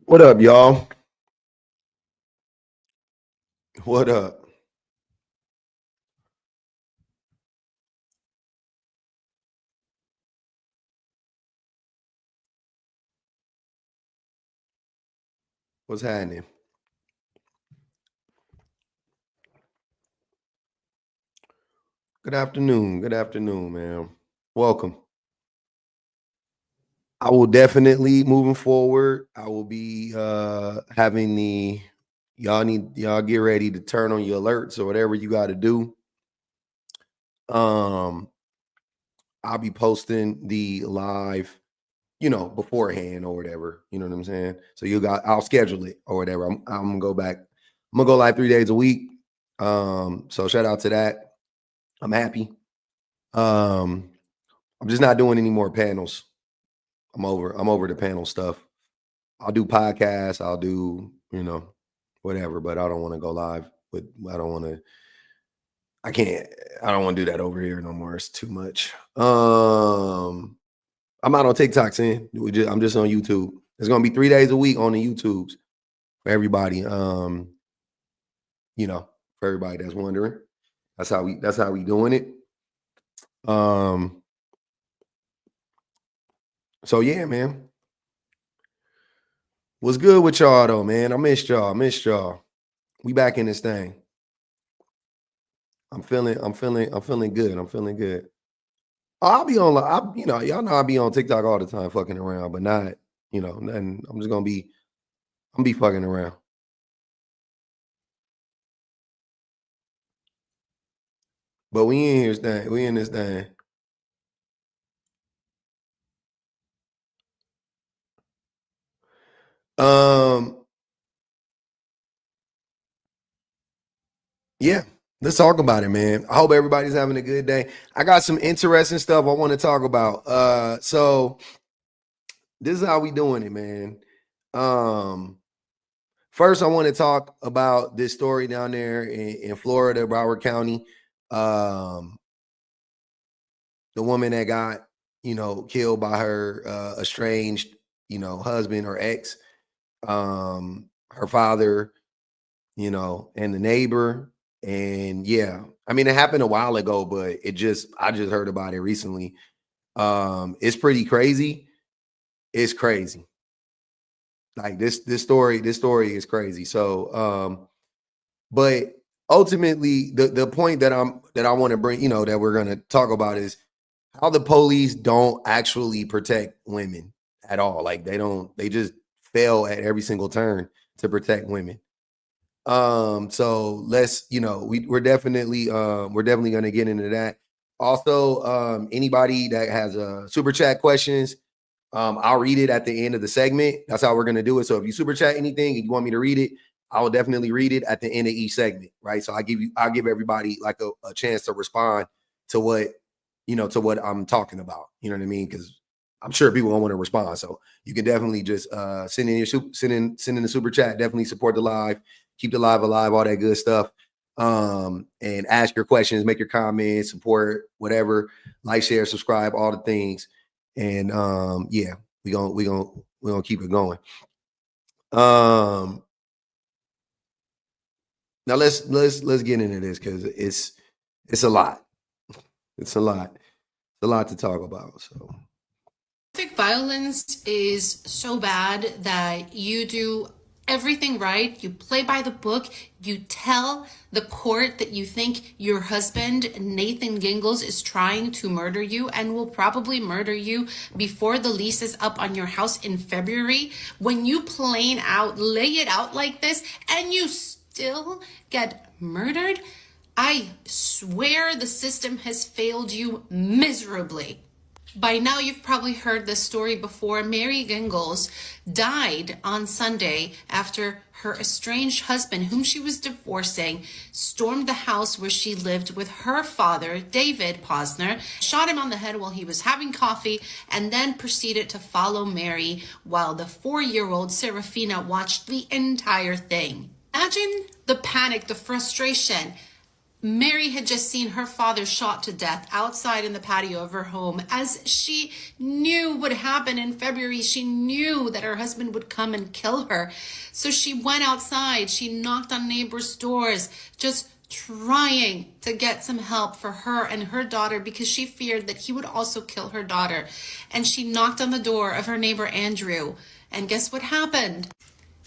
What up, y'all? What up? What's happening? Good afternoon. Good afternoon, man. Welcome. I will definitely moving forward. I will be having y'all get ready to turn on your alerts or whatever you got to do. I'll be posting the live, beforehand or whatever. You know what I'm saying? So I'll schedule it or whatever. I'm gonna go back. I'm gonna go live 3 days a week. So shout out to that. I'm happy. I'm just not doing any more panels. I'm over the panel stuff. I'll do podcasts, I'll do, whatever, but I don't want to go live I don't want to do that over here no more. It's too much. I'm not on TikTok, saying I'm just on YouTube. It's gonna be 3 days a week on the YouTubes for everybody. For everybody that's wondering. That's how we doing it. So yeah, man. What's good with y'all though, man? I missed y'all. We back in this thing. I'm feeling good. I'm feeling good. I'll be on, y'all know I'll be on TikTok all the time fucking around, but not, nothing. I'm just gonna be fucking around. But we in this thing. Yeah, let's talk about it, man. I hope everybody's having a good day. I got some interesting stuff I want to talk about. So this is how we doing it, man. First, I want to talk about this story down there in Florida, Broward County. The woman that got, killed by her estranged, husband or ex, her father, and the neighbor. And yeah, I mean, it happened a while ago, but I just heard about it recently. It's pretty crazy. It's crazy. Like this story is crazy. So, but ultimately the point that I want to bring, that we're going to talk about is how the police don't actually protect women at all. Like they just fail at every single turn to protect women. So let's, we're definitely going to get into that. Also, anybody that has super chat questions, I'll read it at the end of the segment. That's how we're going to do it. So if you super chat anything and you want me to read it, I will definitely read it at the end of each segment. Right. So I'll give everybody like a chance to respond to what, to what I'm talking about. You know what I mean? Because I'm sure people won't want to respond. So you can definitely just send in the super chat. Definitely support the live, keep the live alive, all that good stuff. And ask your questions, make your comments, support, whatever, like, share, subscribe, all the things. And yeah, we're gonna keep it going. Now let's get into this because it's a lot. It's a lot to talk about. So Domestic violence is so bad that you do everything right. You play by the book. You tell the court that you think your husband, Nathan Gingles, is trying to murder you and will probably murder you before the lease is up on your house in February. When you plain out lay it out like this and you still get murdered, I swear the system has failed you miserably. By now, you've probably heard this story before. Mary Gingles died on Sunday after her estranged husband, whom she was divorcing, stormed the house where she lived with her father, David Posner, shot him on the head while he was having coffee, and then proceeded to follow Mary while the 4-year-old Serafina watched the entire thing. Imagine the panic, the frustration. Mary had just seen her father shot to death outside in the patio of her home. As she knew would happen in February, she knew that her husband would come and kill her. So she went outside. She knocked on neighbors' doors, just trying to get some help for her and her daughter because she feared that he would also kill her daughter. And she knocked on the door of her neighbor Andrew. And guess what happened?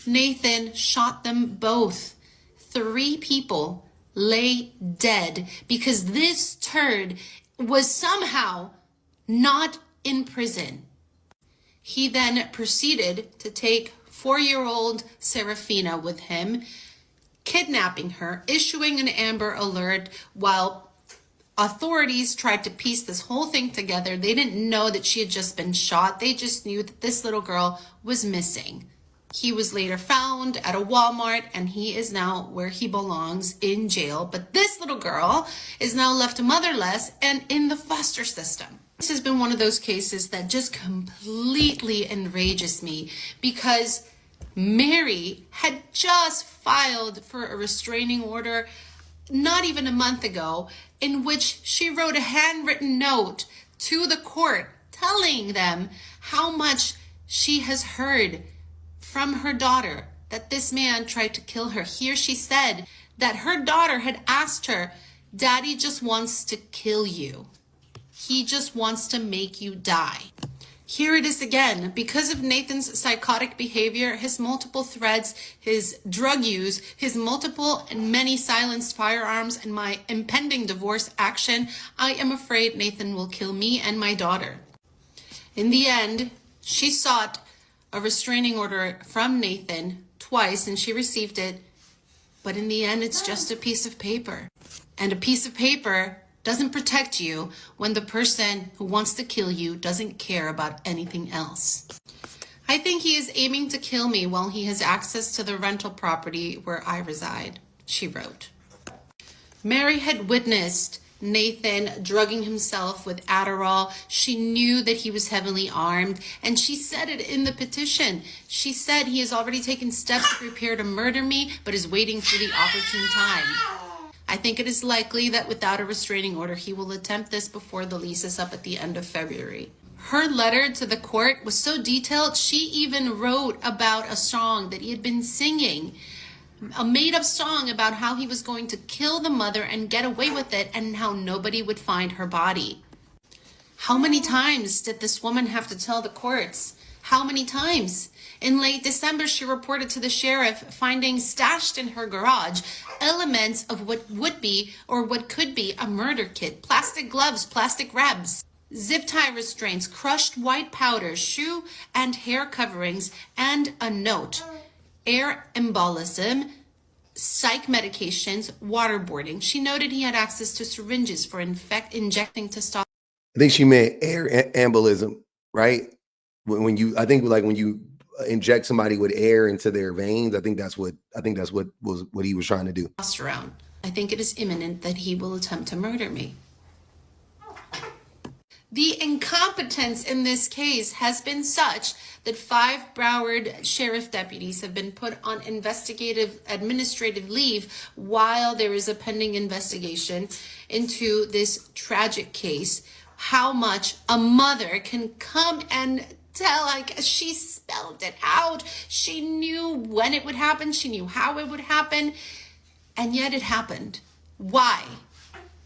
Nathan shot them both. 3 people lay dead because this turd was somehow not in prison. He then proceeded to take 4-year-old Serafina with him, kidnapping her, issuing an Amber Alert while authorities tried to piece this whole thing together. They didn't know that she had just been shot. They just knew that this little girl was missing. He was later found at a Walmart, and he is now where he belongs, in jail. But this little girl is now left motherless and in the foster system. This has been one of those cases that just completely enrages me because Mary had just filed for a restraining order not even a month ago, in which she wrote a handwritten note to the court telling them how much she has heard from her daughter that this man tried to kill her. Here she said that her daughter had asked her, "Daddy just wants to kill you. He just wants to make you die." Here it is again. Because of Nathan's psychotic behavior, his multiple threats, his drug use, his multiple and many silenced firearms, and my impending divorce action, I am afraid Nathan will kill me and my daughter. In the end, she sought a restraining order from Nathan twice, and she received it. But in the end, it's just a piece of paper. And a piece of paper doesn't protect you when the person who wants to kill you doesn't care about anything else. I think he is aiming to kill me while he has access to the rental property where I reside, she wrote. Mary had witnessed Nathan drugging himself with Adderall. She knew that he was heavily armed, and she said it in the petition. She said he has already taken steps to prepare to murder me, but is waiting for the opportune time. I think it is likely that without a restraining order, he will attempt this before the lease is up at the end of February. Her letter to the court was so detailed, she even wrote about a song that he had been singing, a made-up song about how he was going to kill the mother and get away with it, and how nobody would find her body. How many times did this woman have to tell the courts? How many times? In late December, she reported to the sheriff finding stashed in her garage elements of what would be or what could be a murder kit: plastic gloves, plastic wraps, zip tie restraints, crushed white powder, shoe and hair coverings, and a note: air embolism, psych medications, waterboarding. She noted he had access to syringes for injecting testosterone. I think she meant air embolism, right? When you, I think like when you inject somebody with air into their veins, I think that's what he was trying to do. I think it is imminent that he will attempt to murder me. The incompetence in this case has been such that 5 Broward sheriff deputies have been put on administrative leave while there is a pending investigation into this tragic case. How much a mother can come and tell, like, she spelled it out. She knew when it would happen. She knew how it would happen. And yet it happened. Why?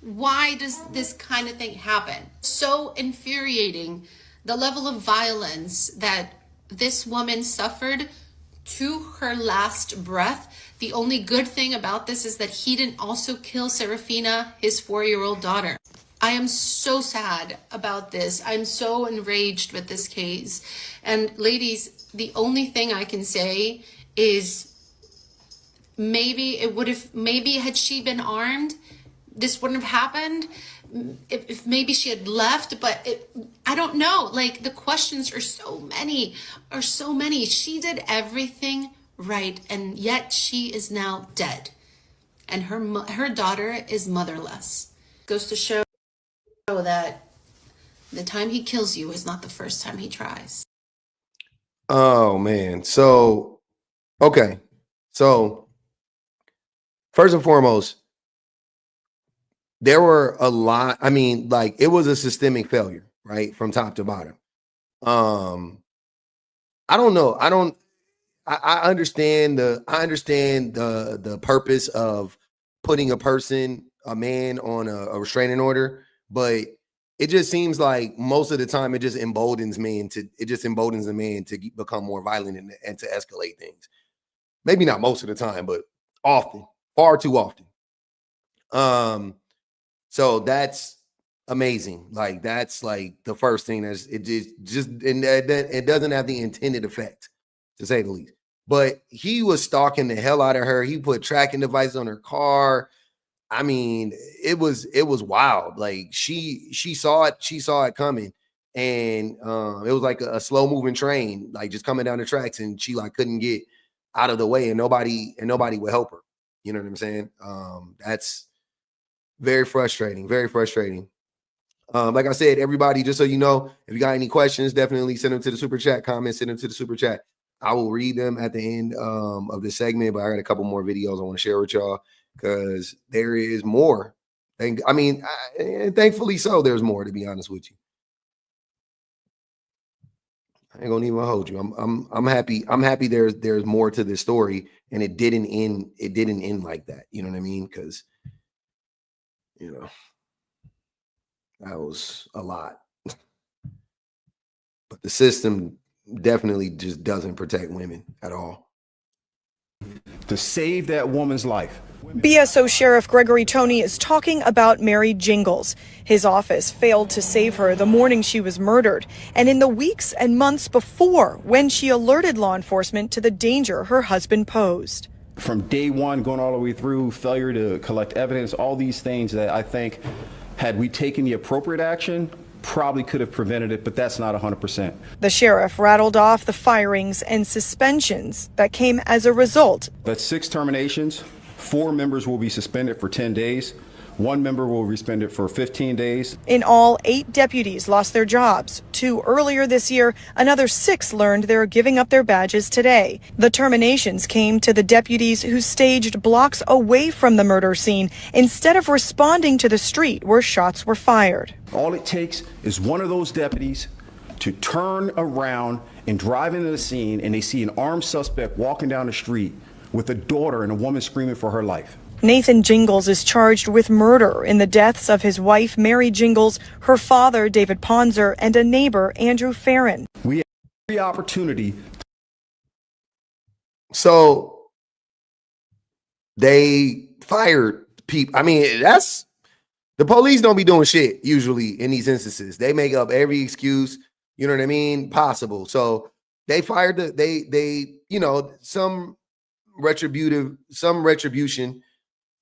Why does this kind of thing happen? So infuriating, the level of violence that this woman suffered to her last breath. The only good thing about this is that he didn't also kill Serafina, his 4-year-old daughter. I am so sad about this. I'm so enraged with this case. And ladies, the only thing I can say is maybe had she been armed, this wouldn't have happened. If maybe she had left, but I don't know. Like, the questions are so many. She did everything right, and yet she is now dead. And her daughter is motherless. Goes to show that the time he kills you is not the first time he tries. Oh man. So, okay. So first and foremost, there were a lot. I mean, like, it was a systemic failure, right, from top to bottom. I don't know. I understand the purpose of putting a man on a restraining order, but it just seems like most of the time it just emboldens the man to become more violent and to escalate things. Maybe not most of the time, but often, far too often. So that's amazing. Like, that's like the first thing. It doesn't have the intended effect, to say the least. But he was stalking the hell out of her. He put tracking devices on her car. I mean, it was wild. Like, she saw it coming, and it was like a slow moving train, like just coming down the tracks, and she like couldn't get out of the way, and nobody would help her. You know what I'm saying? That's very frustrating. Very frustrating. Like I said, everybody, just so you know, if you got any questions, definitely send them to the super chat. Comments, send them to the super chat. I will read them at the end of this segment, but I got a couple more videos I want to share with y'all because there is more. And I mean, thankfully so, there's more, to be honest with you. I ain't gonna even hold you. I'm happy. I'm happy there's more to this story, and it didn't end like that. You know what I mean? Because, you know, that was a lot. But the system definitely just doesn't protect women at all. To save that woman's life. BSO Sheriff Gregory Toney is talking about Mary Jingles. His office failed to save her the morning she was murdered, and in the weeks and months before, when she alerted law enforcement to the danger her husband posed. From day one, going all the way through, failure to collect evidence, all these things that I think, had we taken the appropriate action, probably could have prevented it, but that's not 100%. The sheriff rattled off the firings and suspensions that came as a result. That's 6 terminations. 4 members will be suspended for 10 days. 1 member will be suspended for 15 days. In all, 8 deputies lost their jobs. 2 earlier this year, another 6 learned they're giving up their badges today. The terminations came to the deputies who staged blocks away from the murder scene instead of responding to the street where shots were fired. All it takes is one of those deputies to turn around and drive into the scene, and they see an armed suspect walking down the street with a daughter and a woman screaming for her life. Nathan Jingles is charged with murder in the deaths of his wife, Mary Jingles, her father, David Ponzer, and a neighbor, Andrew Farron. We have every opportunity. So they fired people. I mean, the police don't be doing shit usually in these instances. They make up every excuse, you know what I mean, possible. So they fired some retribution,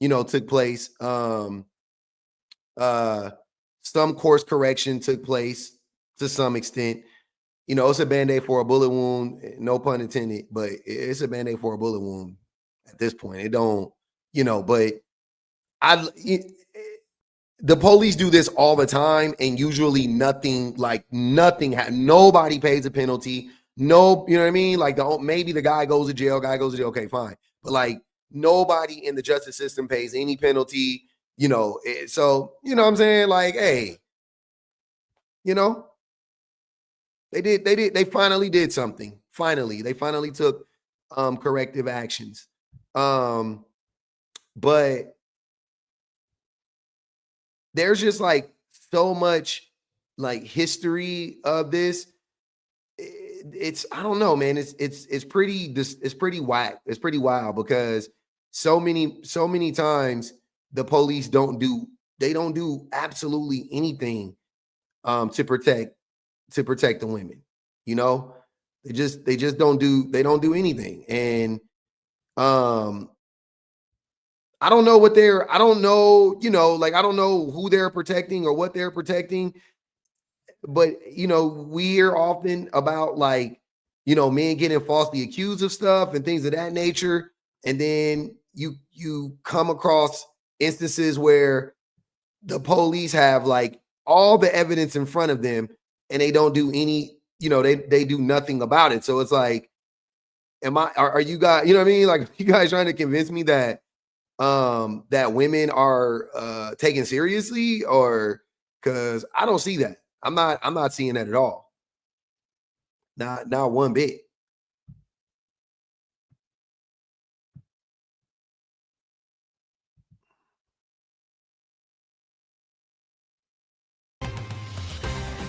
took place. Some course correction took place to some extent. It's a Band-Aid for a bullet wound, no pun intended, but it's a Band-Aid for a bullet wound at this point. It don't, but the police do this all the time, and usually nobody pays a penalty. No, you know what I mean? Like, maybe the guy goes to jail, okay, fine. But like, nobody in the justice system pays any penalty, so, you know what I'm saying? Like, hey, they finally did something. They finally took corrective actions. But there's just like so much like history of this. It's I don't know, man. It's pretty whack. It's pretty wild because so many times the police don't do absolutely anything to protect the women. They just don't do anything. And I don't know I don't know who they're protecting or what they're protecting. But, we hear often about men getting falsely accused of stuff and things of that nature. And then you come across instances where the police have like all the evidence in front of them and they don't do any, they do nothing about it. So it's like, are you guys, you know what I mean? Like, you guys trying to convince me that that women are taken seriously, or because I don't see that. I'm not seeing that at all. Not one bit.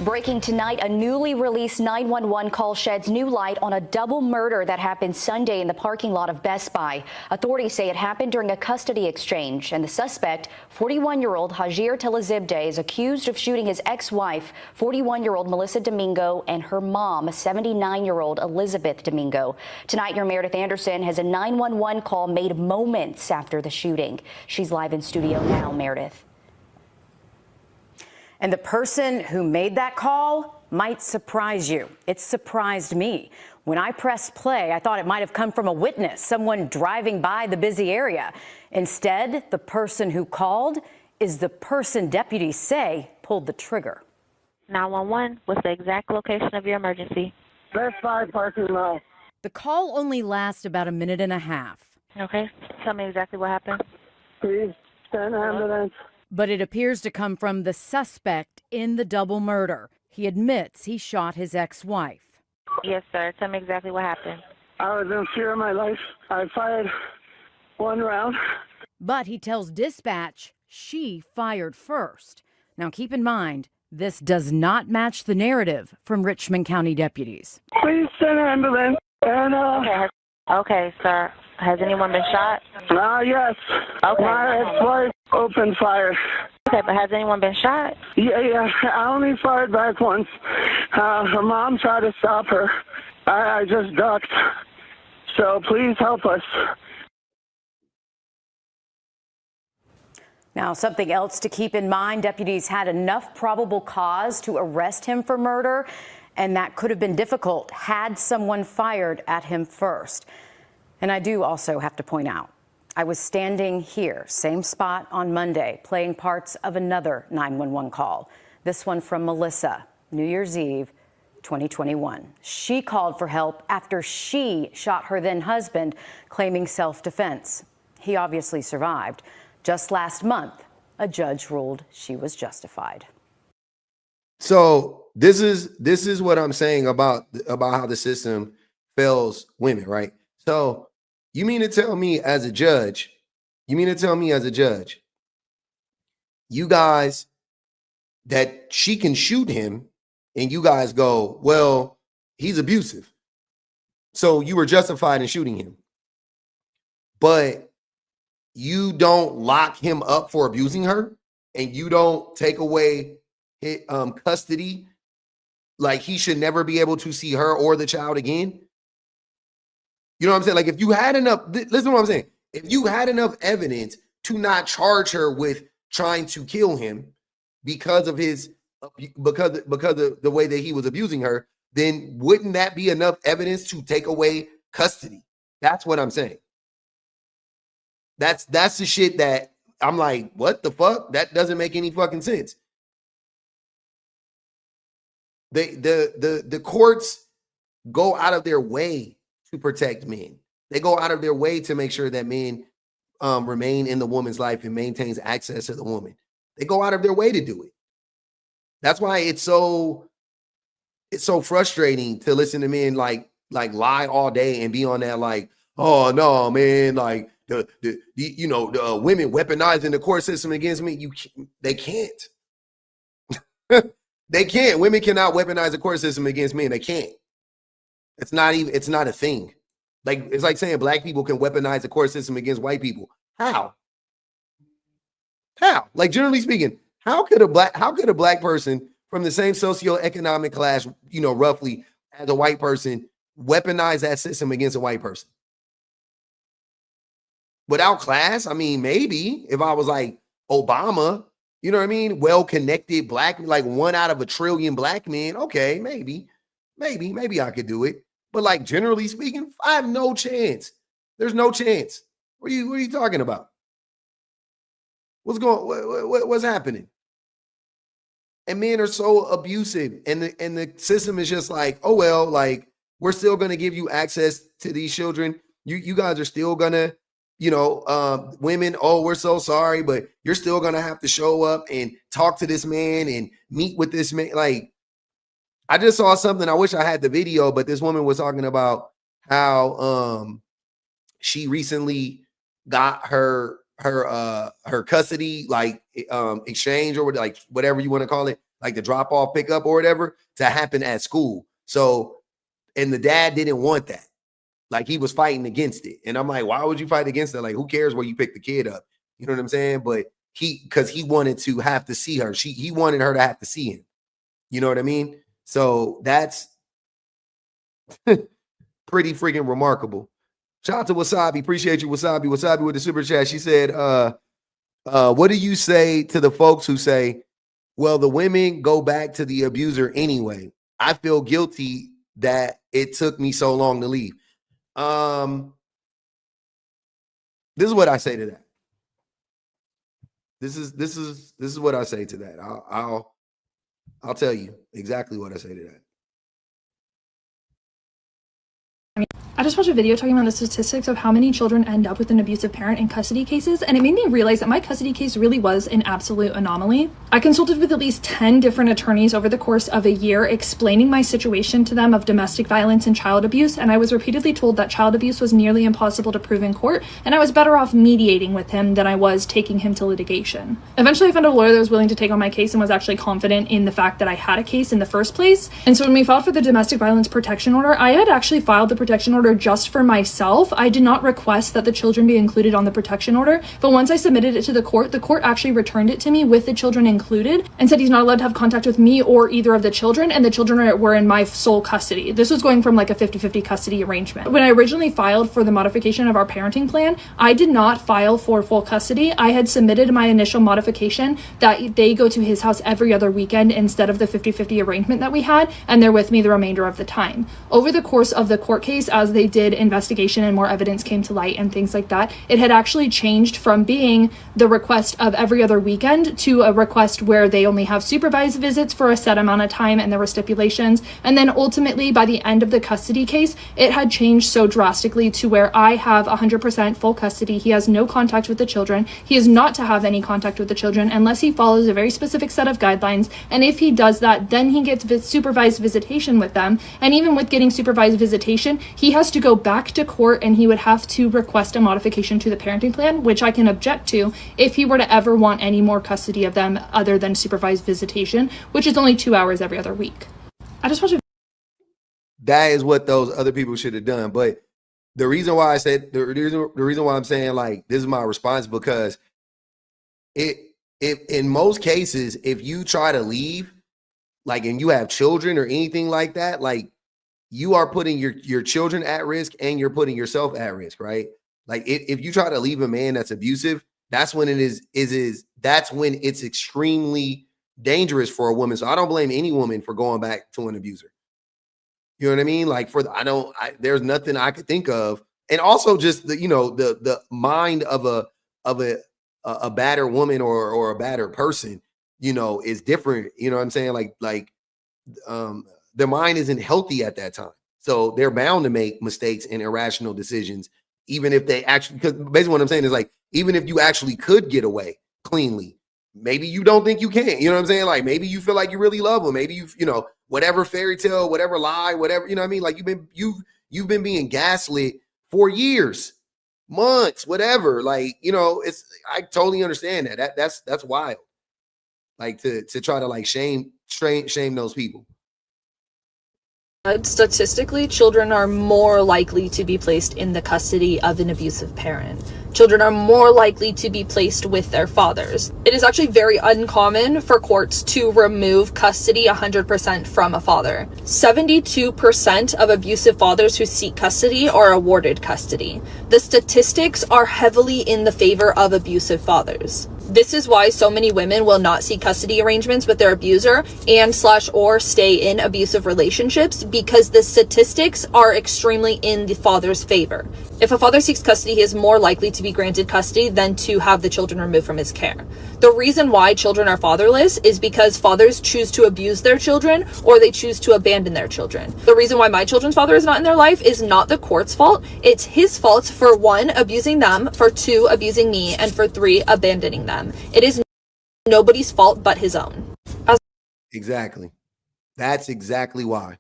Breaking tonight, a newly released 911 call sheds new light on a double murder that happened Sunday in the parking lot of Best Buy. Authorities say it happened during a custody exchange, and the suspect, 41-year-old Hajir Telezibde, is accused of shooting his ex-wife, 41-year-old Melissa Domingo, and her mom, 79-year-old Elizabeth Domingo. Tonight, your Meredith Anderson has a 911 call made moments after the shooting. She's live in studio now, Meredith. And the person who made that call might surprise you. It surprised me. When I pressed play, I thought it might have come from a witness, someone driving by the busy area. Instead, the person who called is the person deputies say pulled the trigger. 911, what's the exact location of your emergency? Best Buy parking lot. The call only lasts about a minute and a half. Okay, tell me exactly what happened. Please send ambulance. But it appears to come from the suspect in the double murder. He admits he shot his ex-wife. Yes, sir. Tell me exactly what happened. I was in fear of my life. I fired one round. But he tells dispatch she fired first. Now keep in mind, this does not match the narrative from Richmond County deputies. Please send ambulance. And, Okay, sir. Has anyone been shot? Yes. Okay. My ex-wife opened fire. Okay, but has anyone been shot? Yeah. I only fired back once. Her mom tried to stop her. I just ducked. So please help us. Now, something else to keep in mind, deputies had enough probable cause to arrest him for murder, and that could have been difficult had someone fired at him first. And I do also have to point out, I was standing here, same spot on Monday, playing parts of another 911 call. This one from Melissa, New Year's Eve, 2021. She called for help after she shot her then husband, claiming self-defense. He obviously survived. Just last month, a judge ruled she was justified. So this is what I'm saying about how the system fails women, right? So you mean to tell me as a judge, you guys, that she can shoot him and you guys go, well, he's abusive, so you were justified in shooting him, but you don't lock him up for abusing her and you don't take away his, custody, like he should never be able to see her or the child again? You know what I'm saying? Like, if you had enough, listen to what I'm saying. If you had enough evidence to not charge her with trying to kill him because of because of the way that he was abusing her, then wouldn't that be enough evidence to take away custody? That's what I'm saying. That's the shit that I'm like, what the fuck? That doesn't make any fucking sense. The courts go out of their way to protect men. They go out of their way to make sure that men remain in the woman's life and maintains access to the woman. They go out of their way to do it. That's why it's so frustrating to listen to men like lie all day and be on that like, oh no, man, like the women weaponizing the court system against me. They can't. They can't. Women cannot weaponize the court system against men. They can't. It's not a thing. Like, it's like saying black people can weaponize the court system against white people. How? Like, generally speaking, how could a black person from the same socioeconomic class, roughly as a white person, weaponize that system against a white person? Without class? I mean, maybe if I was like Obama, you know what I mean? Well-connected black, like 1 out of a trillion black men. Okay, maybe I could do it. But like, generally speaking, I have no chance. There's no chance. What are you talking about? What's happening? And men are so abusive, and the system is just like, oh well, like, we're still gonna give you access to these children. You guys are still gonna women, oh, we're so sorry, but you're still gonna have to show up and talk to this man and meet with this man. Like, I just saw something. I wish I had the video, but this woman was talking about how she recently got her custody exchange, or like whatever you want to call it, like the drop off pickup or whatever, to happen at school. So, and the dad didn't want that. Like, he was fighting against it. And I'm like, why would you fight against it? Like, who cares where you pick the kid up? You know what I'm saying? But because he wanted to have to see her. He wanted her to have to see him. You know what I mean? So that's pretty freaking remarkable. Shout out to Wasabi. Appreciate you, Wasabi. Wasabi with the super chat. She said, what do you say to the folks who say, well, the women go back to the abuser anyway? I feel guilty that it took me so long to leave. This is what I say to that. This is what I say to that. I'll tell you exactly what I say to that. I just watched a video talking about the statistics of how many children end up with an abusive parent in custody cases, and it made me realize that my custody case really was an absolute anomaly. I consulted with at least 10 different attorneys over the course of a year, explaining my situation to them of domestic violence and child abuse, and I was repeatedly told that child abuse was nearly impossible to prove in court, and I was better off mediating with him than I was taking him to litigation. Eventually, I found a lawyer that was willing to take on my case and was actually confident in the fact that I had a case in the first place. And so when we filed for the domestic violence protection order, I had actually filed the protection order just for myself. I did not request that the children be included on the protection order, but once I submitted it to the court actually returned it to me with the children included and said he's not allowed to have contact with me or either of the children, and the children were in my sole custody. This was going from like a 50-50 custody arrangement. When I originally filed for the modification of our parenting plan, I did not file for full custody. I had submitted my initial modification that they go to his house every other weekend instead of the 50-50 arrangement that we had, and they're with me the remainder of the time. Over the course of the court case, as they did investigation and more evidence came to light and things like that, it had actually changed from being the request of every other weekend to a request where they only have supervised visits for a set amount of time, and there were stipulations. And then ultimately, by the end of the custody case, it had changed so drastically to where I have 100% full custody. He has no contact with the children. He is not to have any contact with the children unless he follows a very specific set of guidelines, and if he does that, then he gets supervised visitation with them. And even with getting supervised visitation, he has to go back to court and he would have to request a modification to the parenting plan, which I can object to if he were to ever want any more custody of them other than supervised visitation, which is only 2 hours every other week. I just want to. That is what those other people should have done. But the reason why I said the reason why I'm saying like this is my response, because if in most cases, if you try to leave, like, and you have children or anything like that, like, you are putting your children at risk and you're putting yourself at risk, right? Like, if you try to leave a man that's abusive, that's when that's when it's extremely dangerous for a woman. So I don't blame any woman for going back to an abuser. You know what I mean? Like, there's nothing I could think of. And also just the mind of a badder woman or a badder person, is different. You know what I'm saying? Their mind isn't healthy at that time. So they're bound to make mistakes and irrational decisions, even if they actually, because basically what I'm saying is, like, even if you actually could get away cleanly, maybe you don't think you can. You know what I'm saying? Like, maybe you feel like you really love them. Maybe whatever fairy tale, whatever lie, whatever, you know what I mean? Like, you've been being gaslit for years, months, whatever. Like, I totally understand that. That's wild. Like, to try to like shame those people. Statistically, children are more likely to be placed in the custody of an abusive parent. Children are more likely to be placed with their fathers. It is actually very uncommon for courts to remove custody 100% from a father. 72% of abusive fathers who seek custody are awarded custody. The statistics are heavily in the favor of abusive fathers. This is why so many women will not seek custody arrangements with their abuser or stay in abusive relationships, because the statistics are extremely in the father's favor. If a father seeks custody, he is more likely to be granted custody than to have the children removed from his care. The reason why children are fatherless is because fathers choose to abuse their children or they choose to abandon their children. The reason why my children's father is not in their life is not the court's fault. It's his fault for 1, abusing them, for 2, abusing me, and for 3, abandoning them. It is nobody's fault but his own. Exactly. That's exactly why.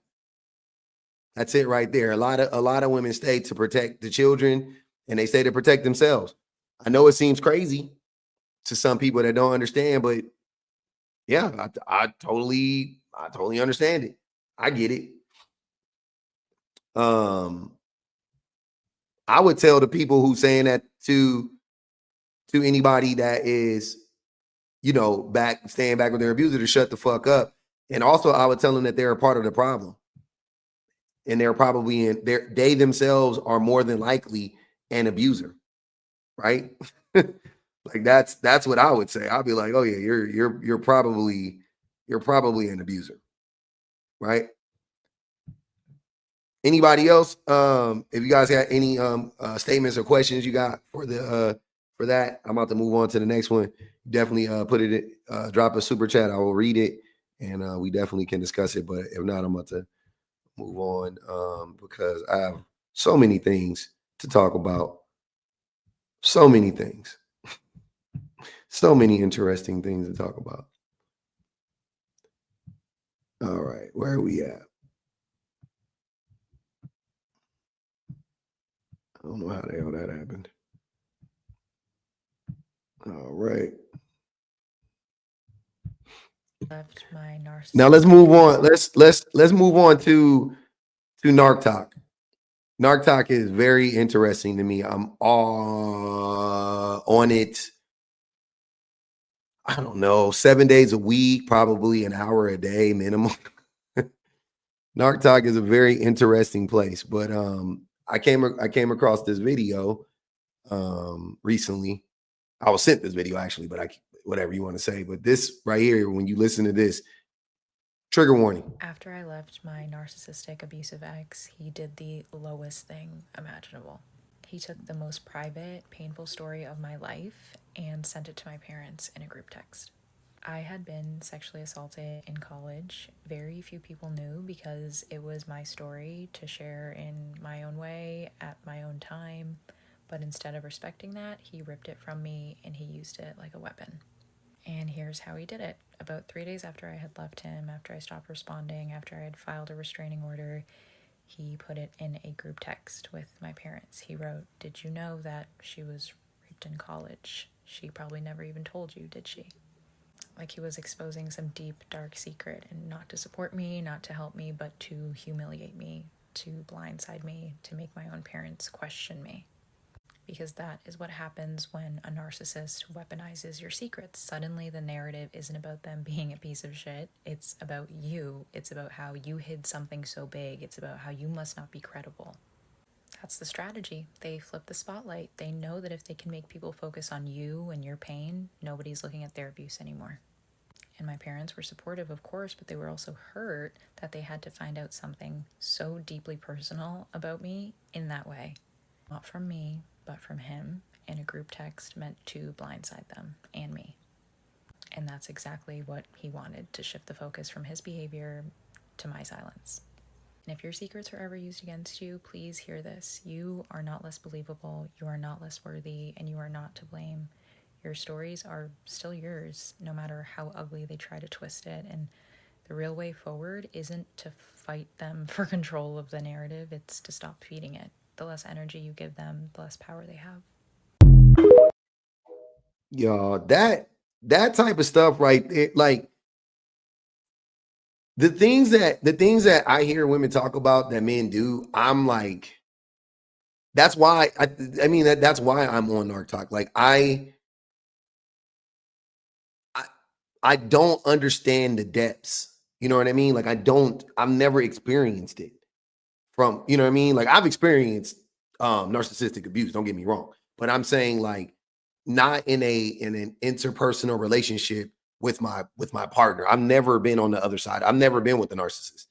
That's it right there. A lot of women stay to protect the children, and they stay to protect themselves. I know it seems crazy to some people that don't understand, but yeah, I totally understand it. I get it. I would tell the people who saying that to anybody that is, staying back with their abuser, to shut the fuck up. And also I would tell them that they're a part of the problem. And they're probably they themselves are more than likely an abuser, right? Like that's what I would say. I'll be like, oh yeah, you're probably an abuser, right? Anybody else? If you guys got any statements or questions you got for that, I'm about to move on to the next one. Definitely drop a super chat. I will read it, and we definitely can discuss it. But if not, I'm about to move on because I have so many things to talk about. So many things. So many interesting things to talk about. All right, where are we at? I don't know how the hell that happened. All right. Left my narcissistic. Now let's move on. Let's move on to NarcTok. NarcTok is very interesting to me. I'm all on it. I don't know, 7 days a week, probably an hour a day minimum. NarcTok is a very interesting place, but I came across this video recently. I was sent this video actually, but whatever you want to say. But this right here, when you listen to this, trigger warning. After I left my narcissistic abusive ex, he did the lowest thing imaginable. He took the most private, painful story of my life and sent it to my parents in a group text. I had been sexually assaulted in college. Very few people knew because it was my story to share in my own way, at my own time. But instead of respecting that, he ripped it from me and he used it like a weapon. And here's how he did it. About 3 days after I had left him, after I stopped responding, after I had filed a restraining order, he put it in a group text with my parents. He wrote, "Did you know that she was raped in college? She probably never even told you, did she?" Like he was exposing some deep, dark secret, and not to support me, not to help me, but to humiliate me, to blindside me, to make my own parents question me. Because that is what happens when a narcissist weaponizes your secrets. Suddenly the narrative isn't about them being a piece of shit. It's about you. It's about how you hid something so big. It's about how you must not be credible. That's the strategy. They flip the spotlight. They know that if they can make people focus on you and your pain, nobody's looking at their abuse anymore. And my parents were supportive, of course, but they were also hurt that they had to find out something so deeply personal about me in that way. Not from me, but from him, in a group text meant to blindside them and me. And that's exactly what he wanted, to shift the focus from his behavior to my silence. And if your secrets are ever used against you, please hear this. You are not less believable, you are not less worthy, and you are not to blame. Your stories are still yours, no matter how ugly they try to twist it. And the real way forward isn't to fight them for control of the narrative, it's to stop feeding it. The less energy you give them, the less power they have. Y'all, that type of stuff right there, like the things that I hear women talk about that men do, I'm like, that's why that's why I'm on NarcTok. Like I don't understand the depths. You know what I mean? Like I've never experienced it. From, you know what I mean? Like I've experienced narcissistic abuse, don't get me wrong. But I'm saying like not in an interpersonal relationship with my partner. I've never been on the other side. I've never been with a narcissist.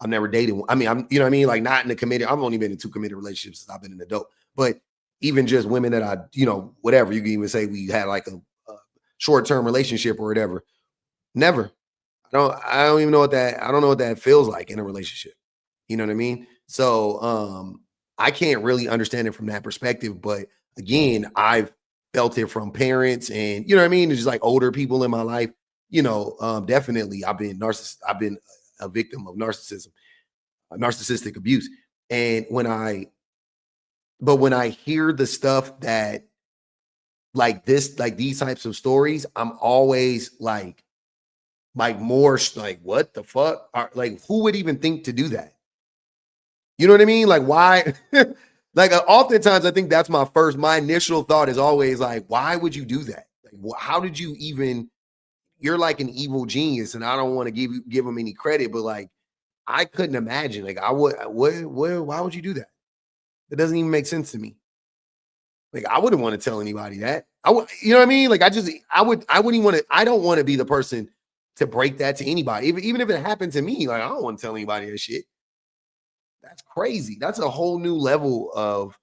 I've never dated one. I mean, I'm, you know what I mean? Like, not in a committed, I've only been in 2 committed relationships since I've been an adult. But even just women that I, you know, whatever, you can even say we had like a short-term relationship or whatever. Never. I don't even know what that, I don't know what that feels like in a relationship. You know what I mean? So I can't really understand it from that perspective. But again, I've felt it from parents and, you know what I mean? It's just like older people in my life, you know, definitely I've been a victim of narcissism, narcissistic abuse. And when I hear the stuff that like this, like these types of stories, I'm always like more like, what the fuck? Like, who would even think to do that? You know what I mean? Like, why? Like, oftentimes I think that's my initial thought is always like, why would you do that? Like, how did you even, you're like an evil genius, and I don't want to give him any credit, but like, I couldn't imagine. Like, why would you do that? It doesn't even make sense to me. Like, I wouldn't want to tell anybody that. You know what I mean? Like, I wouldn't want to, I don't want to be the person to break that to anybody. Even if it happened to me, like, I don't want to tell anybody that shit. That's crazy. That's a whole new level of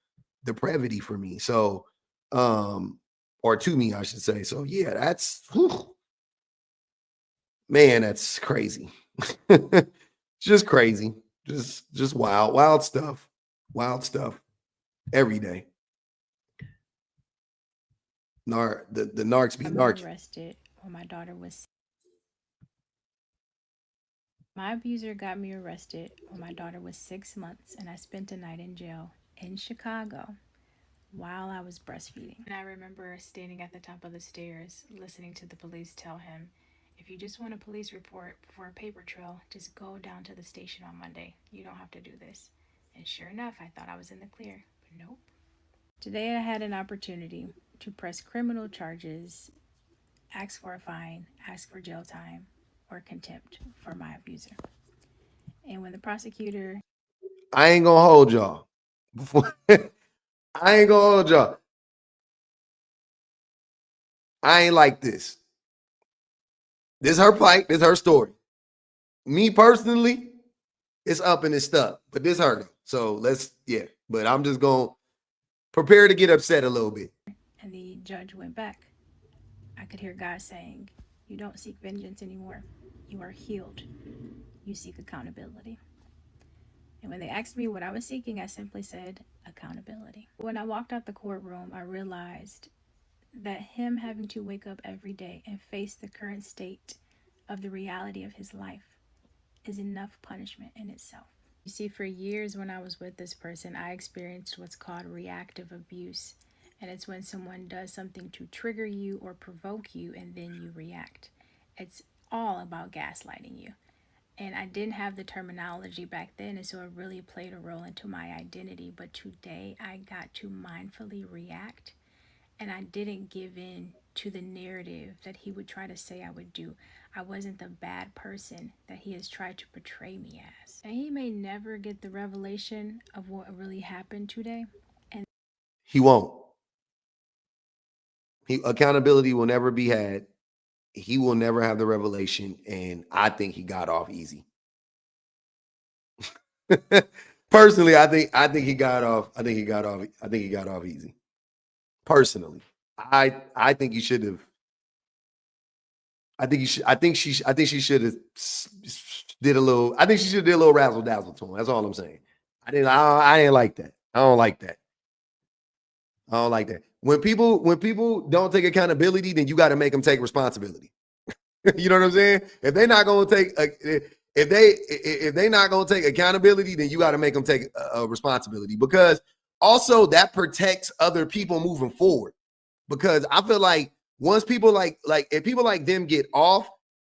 depravity for me. So, or to me, I should say. So yeah, that's, man, that's crazy. Just crazy. Just wild stuff. Wild stuff every day. The narcs be narcs. Arrested when my daughter was. My abuser got me arrested when my daughter was 6 months, and I spent a night in jail in Chicago while I was breastfeeding. And I remember standing at the top of the stairs listening to the police tell him, if you just want a police report for a paper trail, just go down to the station on Monday. You don't have to do this. And sure enough, I thought I was in the clear, but nope. Today I had an opportunity to press criminal charges, ask for a fine, ask for jail time, or contempt for my abuser. And when the prosecutor... I ain't gonna hold y'all. I ain't gonna hold y'all. I ain't like this. This is her plight. This is her story. Me personally, it's up and it's stuck. But this her. So let's, yeah. But I'm just gonna prepare to get upset a little bit. And the judge went back. I could hear God saying, you don't seek vengeance anymore. You are healed. You seek accountability. And when they asked me what I was seeking, I simply said accountability. When I walked out the courtroom, I realized that him having to wake up every day and face the current state of the reality of his life is enough punishment in itself. You see, for years when I was with this person, I experienced what's called reactive abuse. And it's when someone does something to trigger you or provoke you, and then you react. It's all about gaslighting you. And I didn't have the terminology back then, and so it really played a role into my identity. But today I got to mindfully react, and I didn't give in to the narrative that he would try to say I would do. I wasn't the bad person that he has tried to portray me as. And he may never get the revelation of what really happened today. And he won't. Accountability will never be had. He will never have the revelation, and I think he got off easy. Personally, I think he got off. I think he got off easy. Personally, I think he should have. I think she should have did a little. I think she should have did a little razzle dazzle to him. That's all I'm saying. I didn't like that. I don't like that. I don't like that. When people don't take accountability, then you got to make them take responsibility. You know what I'm saying? If they're not going to take, if they not going to take accountability, then you got to make them take a responsibility, because also that protects other people moving forward. Because I feel like once people like if people like them get off,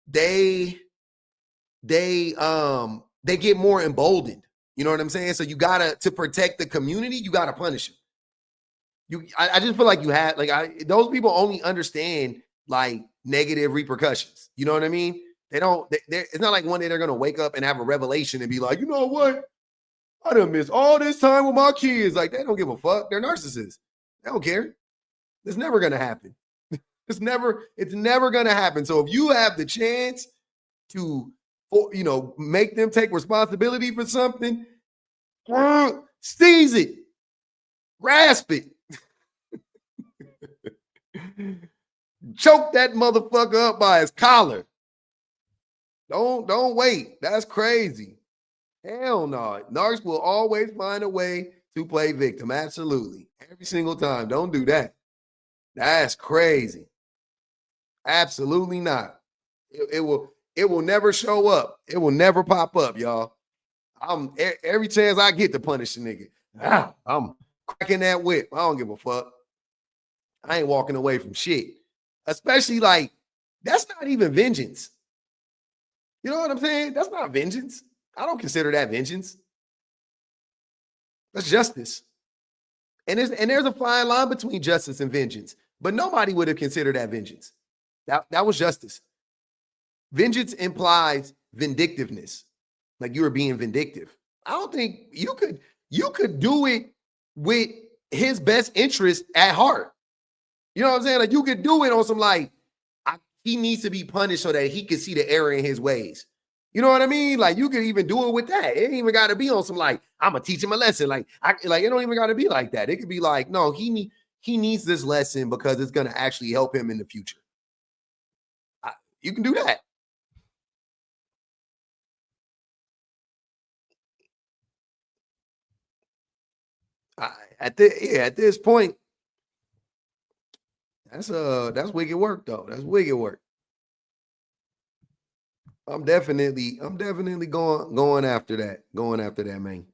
they get more emboldened. You know what I'm saying? So you to protect the community, you gotta punish them. I just feel like you have those people only understand like negative repercussions. You know what I mean? It's not like one day they're gonna wake up and have a revelation and be like, you know what? I done missed all this time with my kids. Like, they don't give a fuck. They're narcissists. They don't care. It's never gonna happen. It's never gonna happen. So if you have the chance to, make them take responsibility for something, seize it, grasp it, choke that motherfucker up by his collar. Don't wait. That's crazy. Hell no. Narcs will always find a way to play victim. Absolutely. Every single time. Don't do that. That's crazy. Absolutely not. It will never show up. It will never pop up, y'all. Every chance I get to punish the nigga, I'm cracking that whip. I don't give a fuck. I ain't walking away from shit. Especially like, that's not even vengeance. You know what I'm saying? That's not vengeance. I don't consider that vengeance. That's justice. And there's a fine line between justice and vengeance. But nobody would have considered that vengeance. That was justice. Vengeance implies vindictiveness. Like you were being vindictive. I don't think you could do it with his best interest at heart. You know what I'm saying? Like you could do it on some like, he needs to be punished so that he can see the error in his ways. You know what I mean? Like you could even do it with that. It ain't even got to be on some like, I'm gonna teach him a lesson. Like it don't even got to be like that. It could be like, no, he needs this lesson because it's gonna actually help him in the future. You can do that. At this point, that's wicked work though. That's wicked work. I'm definitely going after that. Going after that, man.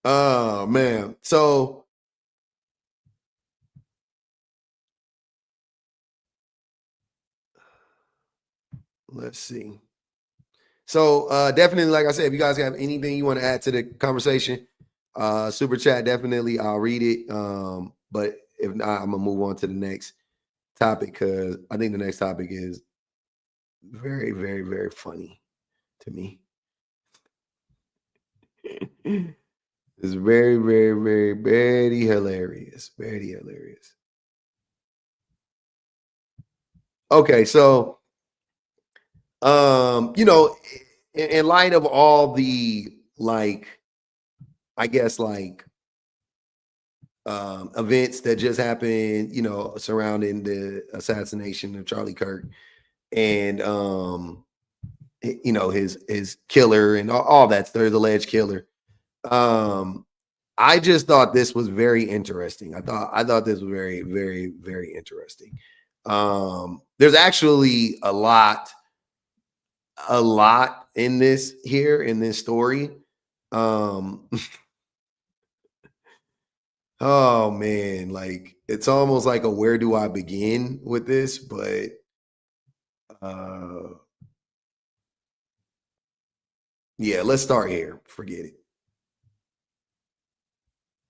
Oh man. So let's see. So definitely, like I said, if you guys have anything you want to add to the conversation, super chat, definitely I'll read it. But if not, I'm gonna move on to the next topic because I think the next topic is very, very, very funny to me. It's very, very, very, very hilarious. Very hilarious. Okay, so in light of all the events that just happened, surrounding the assassination of Charlie Kirk and his killer and all that, there's alleged killer. I just thought this was very interesting. I thought this was very, very, very interesting. There's actually a lot in this story. Oh man, like it's almost like a where do I begin with this? But yeah, let's start here. Forget it.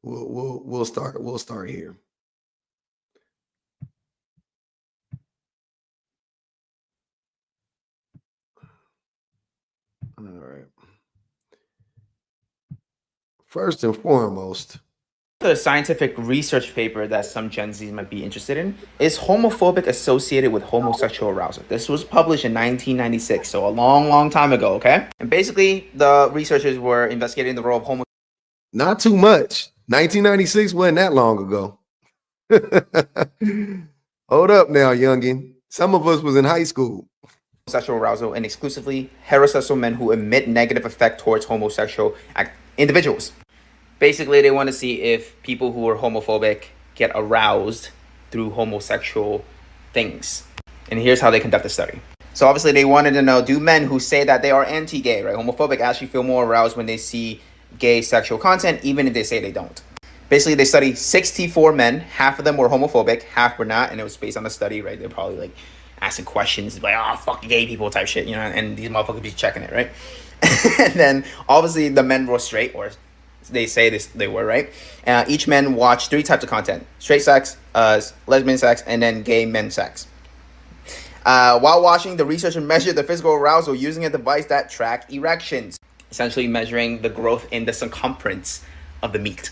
We'll start here. All right. First and foremost, the scientific research paper that some Gen Zs might be interested in is homophobic associated with homosexual arousal. This was published in 1996, so a long, long time ago, okay? And basically, the researchers were investigating the role of homosexual. Not too much. 1996 wasn't that long ago. Hold up now, youngin. Some of us was in high school. Sexual arousal and exclusively heterosexual men who emit negative effect towards homosexual individuals. Basically, they want to see if people who are homophobic get aroused through homosexual things. And here's how they conduct the study. So obviously, they wanted to know, do men who say that they are anti-gay, right, homophobic, actually feel more aroused when they see gay sexual content, even if they say they don't? Basically, they studied 64 men. Half of them were homophobic, half were not. And it was based on the study, right? They're probably like asking questions like, oh, fuck gay people type shit, and these motherfuckers be checking it, right? And then obviously the men were straight, or they say they were, right? Each man watched 3 types of content: straight sex, lesbian sex, and then gay men sex. While watching, the researcher measured the physical arousal using a device that tracked erections, essentially measuring the growth in the circumference of the meat.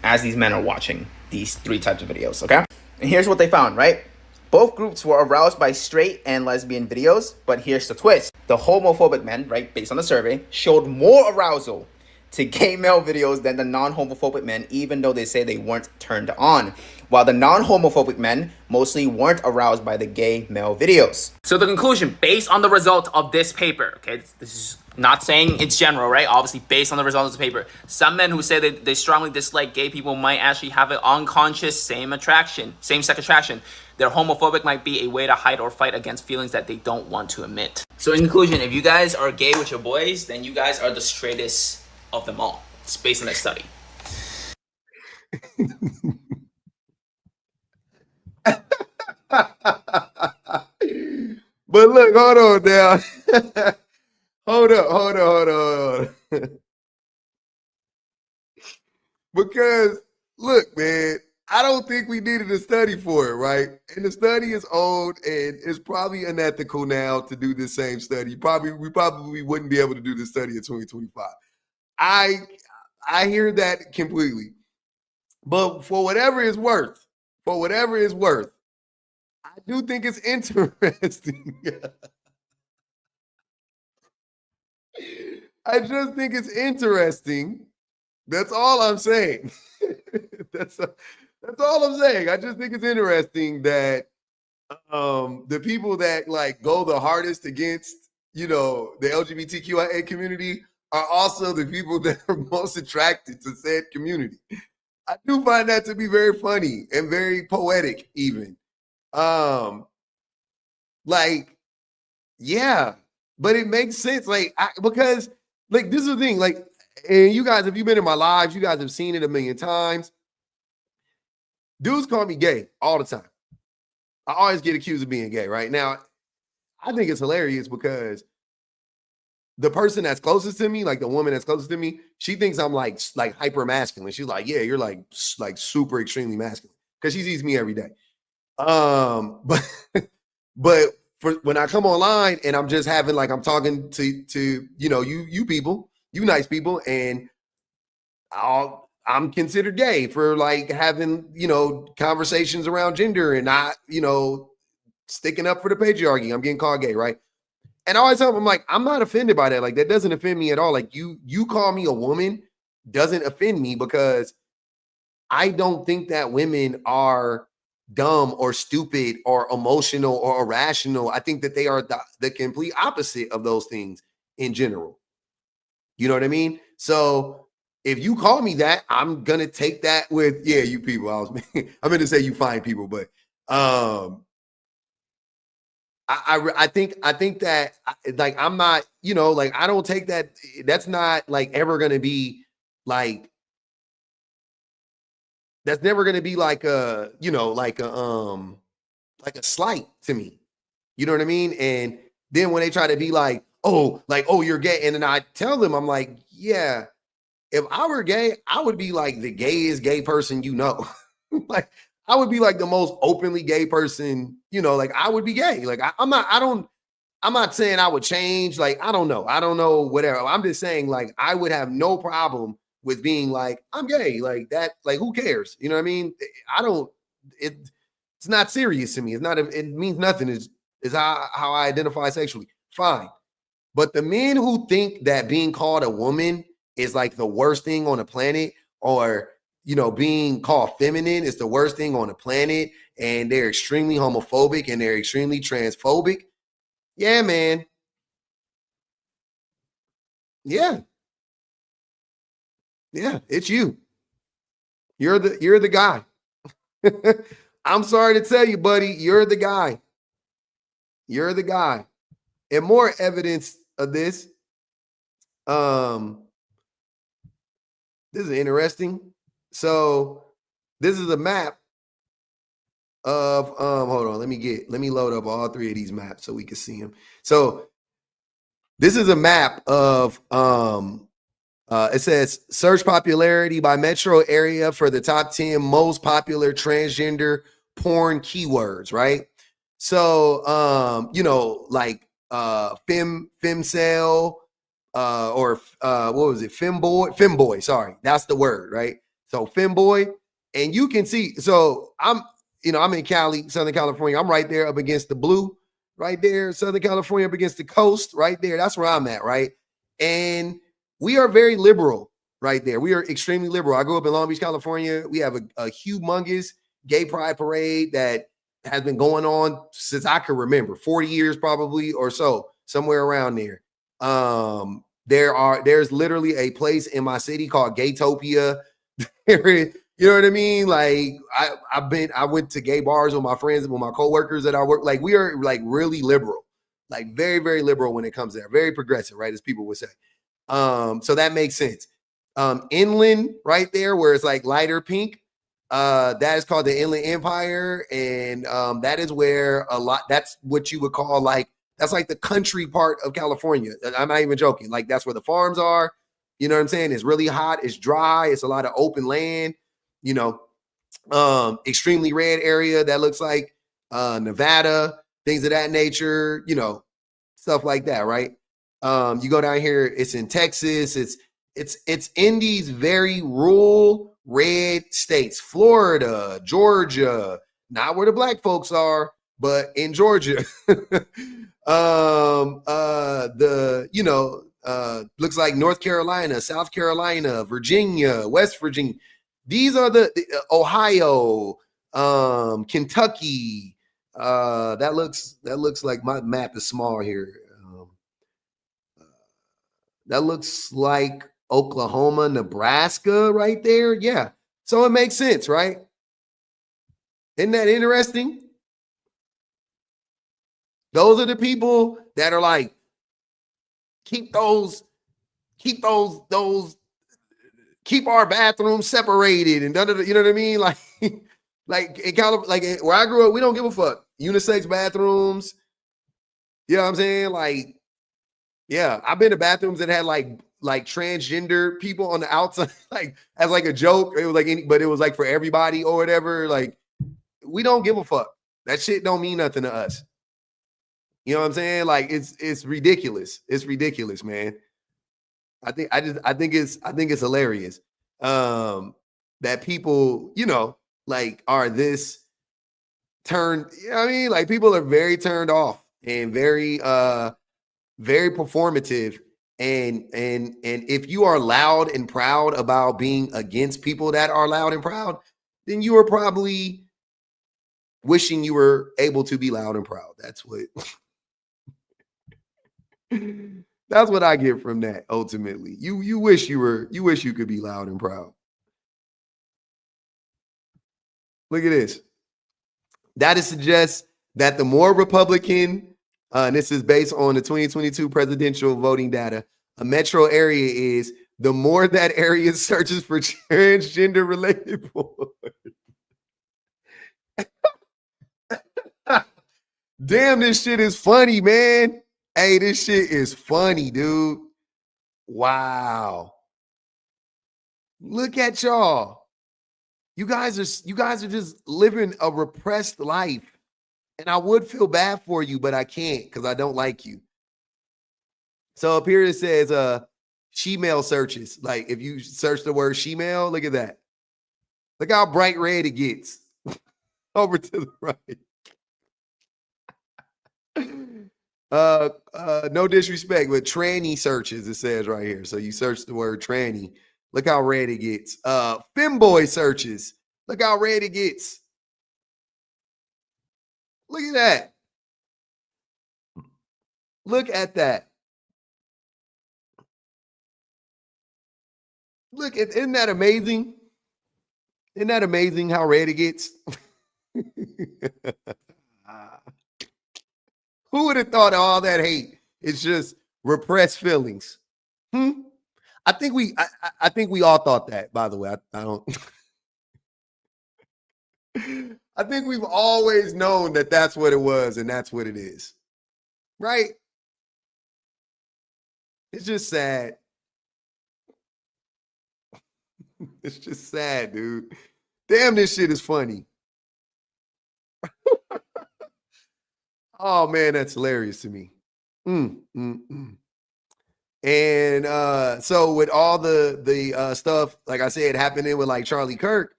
as these men are watching these 3 types of videos, okay? And here's what they found, right? Both groups were aroused by straight and lesbian videos, but here's the twist. The homophobic men, right, based on the survey, showed more arousal to gay male videos than the non-homophobic men, even though they say they weren't turned on. While the non-homophobic men mostly weren't aroused by the gay male videos. So the conclusion, based on the result of this paper, okay, this is not saying it's general, right? Obviously, based on the results of the paper, some men who say that they strongly dislike gay people might actually have an unconscious same-sex attraction. Their homophobic might be a way to hide or fight against feelings that they don't want to admit. So in conclusion, if you guys are gay with your boys, then you guys are the straightest of them all. It's based on that study. But look, hold on now. Hold up. Because look, man, I don't think we needed a study for it, right? And the study is old and it's probably unethical now to do this same study. We probably wouldn't be able to do this study in 2025. I hear that completely. But for whatever it's worth, I do think it's interesting. I just think it's interesting. That's all I'm saying. That's all I'm saying. I just think it's interesting that the people that like go the hardest against, the LGBTQIA community are also the people that are most attracted to said community. I do find that to be very funny and very poetic even. Yeah, but it makes sense. Because this is the thing, and you guys, if you've been in my lives, you guys have seen it a million times. Dudes call me gay all the time. I always get accused of being gay, right? Now, I think it's hilarious because the person that's closest to me, like the woman that's closest to me, she thinks I'm like hyper masculine. She's like, yeah, you're like super extremely masculine because she sees me every day. But for when I come online and I'm just having I'm talking to you people, you nice people, and I'm considered gay for having conversations around gender and not sticking up for the patriarchy. I'm getting called gay, right? And I always tell them, I'm not offended by that. That doesn't offend me at all. You call me a woman doesn't offend me because I don't think that women are dumb or stupid or emotional or irrational. I think that they are the complete opposite of those things in general. You know what I mean? So if you call me that, I'm gonna take that with you people. I'm gonna say you fine people, but I think that I'm not, I don't take that. That's not ever gonna be that's never gonna be a slight to me. You know what I mean? And then when they try to be oh, you're gay, and then I tell them, I'm like, yeah, if I were gay, I would be the gayest gay person I would be the most openly gay person, I would be gay. I'm not saying I would change. I don't know, whatever. I'm just saying I would have no problem with being I'm gay, that, who cares? You know what I mean? It's not serious to me. It means nothing. Is how I identify sexually. Fine. But the men who think that being called a woman is the worst thing on the planet, or being called feminine is the worst thing on the planet, and they're extremely homophobic and they're extremely transphobic. Yeah, man. Yeah, it's you. You're the guy. I'm sorry to tell you, buddy, you're the guy. You're the guy. And more evidence of this. This is interesting. So this is a map of hold on, let me load up all 3 of these maps so we can see them. So this is a map of it says search popularity by metro area for the top 10 most popular transgender porn keywords, right? So femcel, or what was it? Femboy, sorry, that's the word, right? So Femboy, and you can see, so I'm in Cali, Southern California. I'm right there up against the blue, right there, Southern California up against the coast, right there. That's where I'm at, right? And we are very liberal right there. We are extremely liberal. I grew up in Long Beach, California. We have a humongous gay pride parade that has been going on since I can remember, 40 years probably or so, somewhere around there. There's literally a place in my city called Gaytopia. You know what I mean? Like I went to gay bars with my friends and with my coworkers that I work. Like we are like really liberal, like very, very liberal when it comes there, very progressive, right? As people would say. So that makes sense. Inland right there where it's like lighter pink, that is called the Inland Empire. And that is where that's what you would call like, that's like the country part of California. I'm not even joking. Like that's where the farms are. You know what I'm saying? It's really hot. It's dry. It's a lot of open land, extremely red area that looks like Nevada, things of that nature, stuff like that, right? You go down here, it's in Texas. It's in these very rural red states, Florida, Georgia, not where the black folks are, but in Georgia. Looks like North Carolina, South Carolina, Virginia, West Virginia. These are the Ohio, Kentucky. That looks like my map is small here. That looks like Oklahoma, Nebraska right there. Yeah. So it makes sense, right? Isn't that interesting? Those are the people that are like, keep our bathrooms separated and you know what I mean? Like in California, where I grew up, we don't give a fuck. Unisex bathrooms. You know what I'm saying? Like, yeah, I've been to bathrooms that had like transgender people on the outside, like as like a joke. It was like but it was like for everybody or whatever. Like, we don't give a fuck. That shit don't mean nothing to us. You know what I'm saying? Like it's ridiculous. It's ridiculous, man. I think it's hilarious. That people, like are this turned, you know what I mean? Like people are very turned off and very very performative. And if you are loud and proud about being against people that are loud and proud, then you are probably wishing you were able to be loud and proud. That's what that's what I get from that. Ultimately, you wish you could be loud and proud. Look at this. That suggests that the more Republican, and this is based on the 2022 presidential voting data, a metro area is, the more that area searches for transgender related boys. Damn, this shit is funny, man. Hey, this shit is funny, dude. Wow. Look at y'all. You guys are just living a repressed life. And I would feel bad for you, but I can't because I don't like you. So up here it says she-male searches. Like if you search the word she-male, look at that. Look how bright red it gets. Over to the right. No disrespect, but tranny searches, it says right here. So you search the word tranny. Look how red it gets. Femboy searches. Look how red it gets. Look at that. Look at that. Isn't that amazing? Isn't that amazing how red it gets? Who would have thought all that hate? It's just repressed feelings. I think we all thought that, by the way. I don't. I think we've always known that that's what it was and that's what it is. Right? It's just sad. It's just sad, dude. Damn, this shit is funny. Oh man, that's hilarious to me. And so with all the stuff, like I said, happening with like Charlie Kirk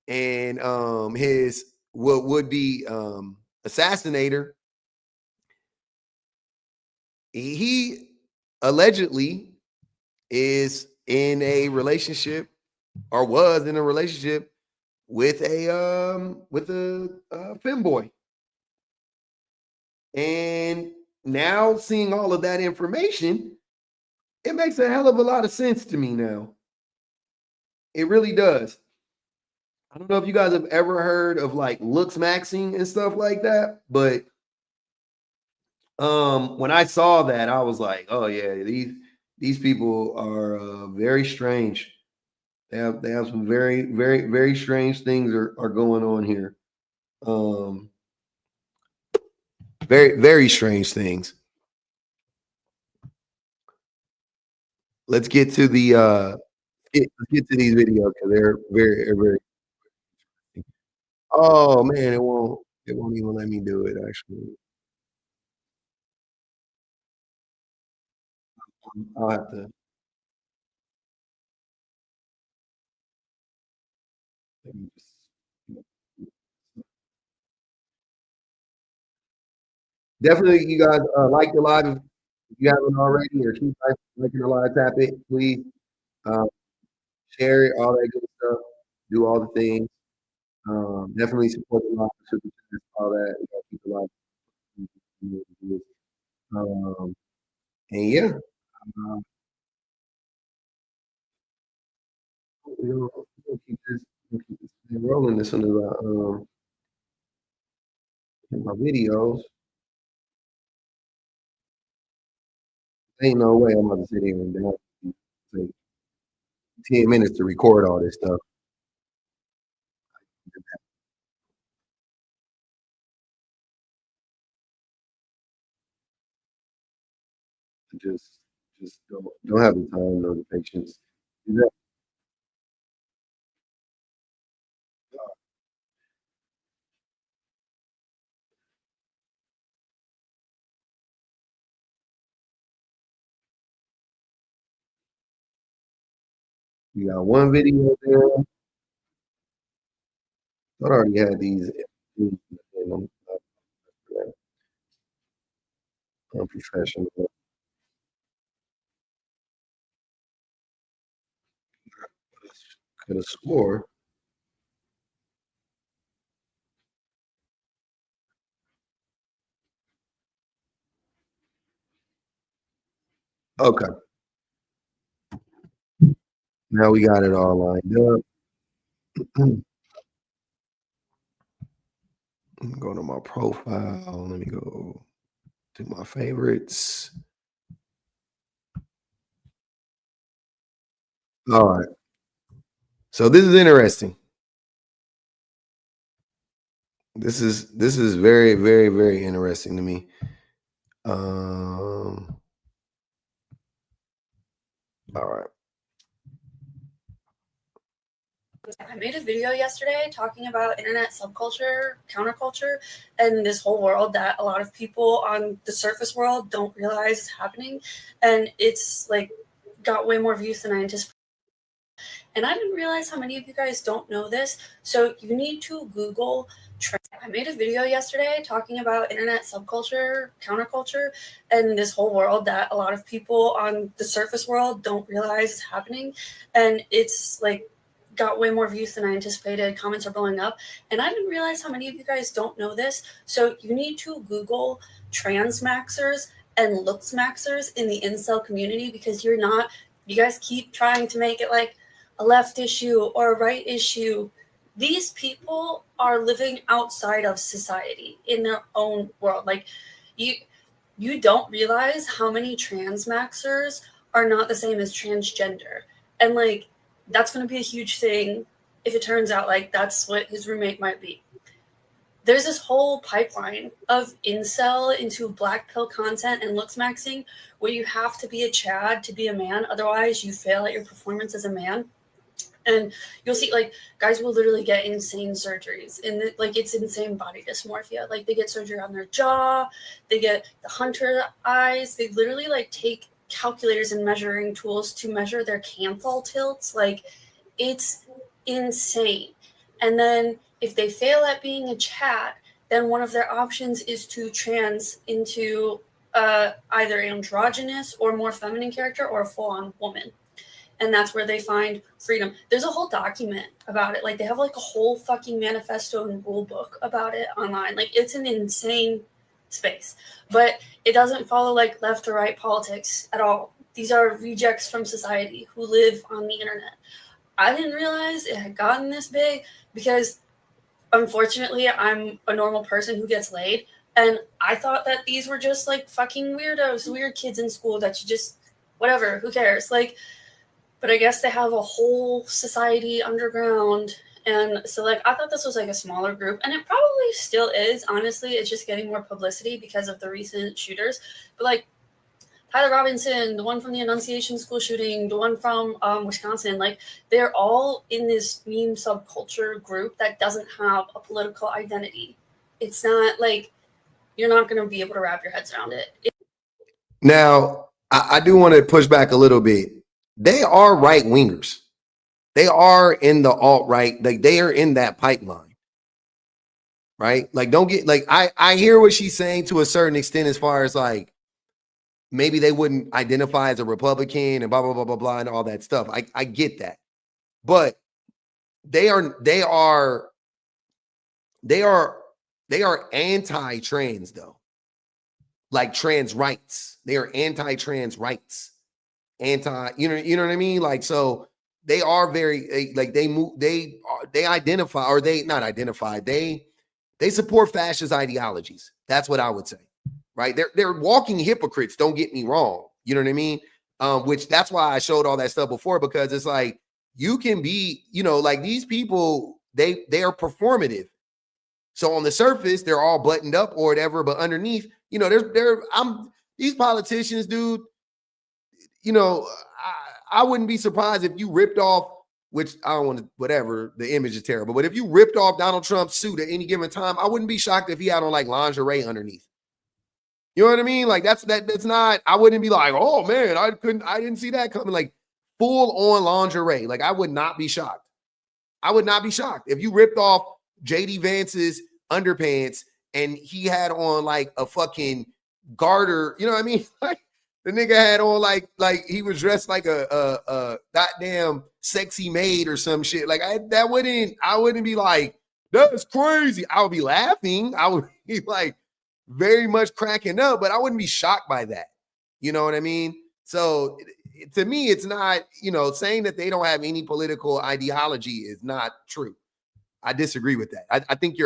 and his what would be assassinator, he allegedly is in a relationship or was in a relationship with a femboy. And now seeing all of that information, it makes a hell of a lot of sense to me now. It really does. I don't know if you guys have ever heard of like looksmaxxing and stuff like that, but when I saw that, I was like, oh yeah, these people are very strange. They have some very, very, very strange things are going on here. Very, very strange things. Let's get to the let's get to these videos because they're very, very. Oh man, it won't even let me do it actually. I'll have to let me just definitely you guys like the live if you haven't already, or keep liking the live, tap it, please. Um, share it, all that good stuff. Do all the things. Definitely support the live, super chats, all that. We gotta keep the live. And yeah, um, we'll keep this thing rolling as soon as I get my videos. Ain't no way I'm about to sit here and take 10 minutes to record all this stuff. Just don't have the time or the patience. Do that. We got one video there. I already had these. I'm unprofessional. Could have swore. Okay. Now we got it all lined up. Go to my profile. Let me go to my favorites. All right. So this is interesting. This is very, very, very interesting to me. All right. I made a video yesterday talking about internet subculture, counterculture, and this whole world that a lot of people on the surface world don't realize is happening. And it's like got way more views than I anticipated. And I didn't realize how many of you guys don't know this. So you need to Google. I made a video yesterday talking about internet subculture, counterculture, and this whole world that a lot of people on the surface world don't realize is happening. And it's like got way more views than I anticipated. Comments are blowing up. And I didn't realize how many of you guys don't know this. So you need to Google trans maxers and looksmaxxers in the incel community, because you guys keep trying to make it like a left issue or a right issue. These people are living outside of society in their own world. Like you don't realize how many trans maxers are not the same as transgender. And like, that's going to be a huge thing if it turns out like that's what his roommate might be. There's this whole pipeline of incel into black pill content and looksmaxxing where you have to be a Chad to be a man. Otherwise, you fail at your performance as a man. And you'll see like guys will literally get insane surgeries and like it's insane body dysmorphia. Like they get surgery on their jaw, they get the hunter eyes. They literally like take calculators and measuring tools to measure their canthal tilts. Like, it's insane. And then if they fail at being a chat, then one of their options is to trans into either androgynous or more feminine character or a full-on woman. And that's where they find freedom. There's a whole document about it. Like, they have like a whole fucking manifesto and rule book about it online. Like, it's an insane space. But it doesn't follow like left or right politics at all. These are rejects from society who live on the internet. I didn't realize it had gotten this big because, unfortunately, I'm a normal person who gets laid. And I thought that these were just like fucking weirdos, weird kids in school that you just, whatever, who cares? Like, but I guess they have a whole society underground. And so, like, I thought this was like a smaller group, and it probably still is. Honestly, it's just getting more publicity because of the recent shooters. But like Tyler Robinson, the one from the Annunciation School shooting, the one from Wisconsin, like, they're all in this meme subculture group that doesn't have a political identity. It's not like, you're not going to be able to wrap your heads around it. Now, I do want to push back a little bit. They are right wingers. They are in the alt-right. Like, they are in that pipeline, right? Like, don't get, like, I hear what she's saying to a certain extent as far as like, maybe they wouldn't identify as a Republican and blah, blah, blah, blah, blah, and all that stuff. I get that. But they are anti-trans though. Like trans rights. They are anti-trans rights. You know what I mean? Like, so they are very, like, they identify, or they not identify, they support fascist ideologies. That's what I would say. Right? They're walking hypocrites, don't get me wrong. You know what I mean? Which that's why I showed all that stuff before, because it's like, you can be, you know, like, these people, they are performative. So on the surface, they're all buttoned up or whatever, but underneath, you know, these politicians, dude, you know, I wouldn't be surprised if you ripped off, which I don't want to, whatever, the image is terrible, but if you ripped off Donald Trump's suit at any given time, I wouldn't be shocked if he had on like lingerie underneath. You know what I mean? Like, that's not, I wouldn't be like, oh man, I didn't see that coming. Like, full on lingerie. Like, I would not be shocked. I would not be shocked if you ripped off JD Vance's underpants and he had on like a fucking garter. You know what I mean? Like, the nigga had on like he was dressed like a goddamn sexy maid or some shit. Like, I wouldn't be like, that's crazy. I would be laughing. I would be like very much cracking up, but I wouldn't be shocked by that. You know what I mean? So to me, it's not, you know, saying that they don't have any political ideology is not true. I disagree with that. I think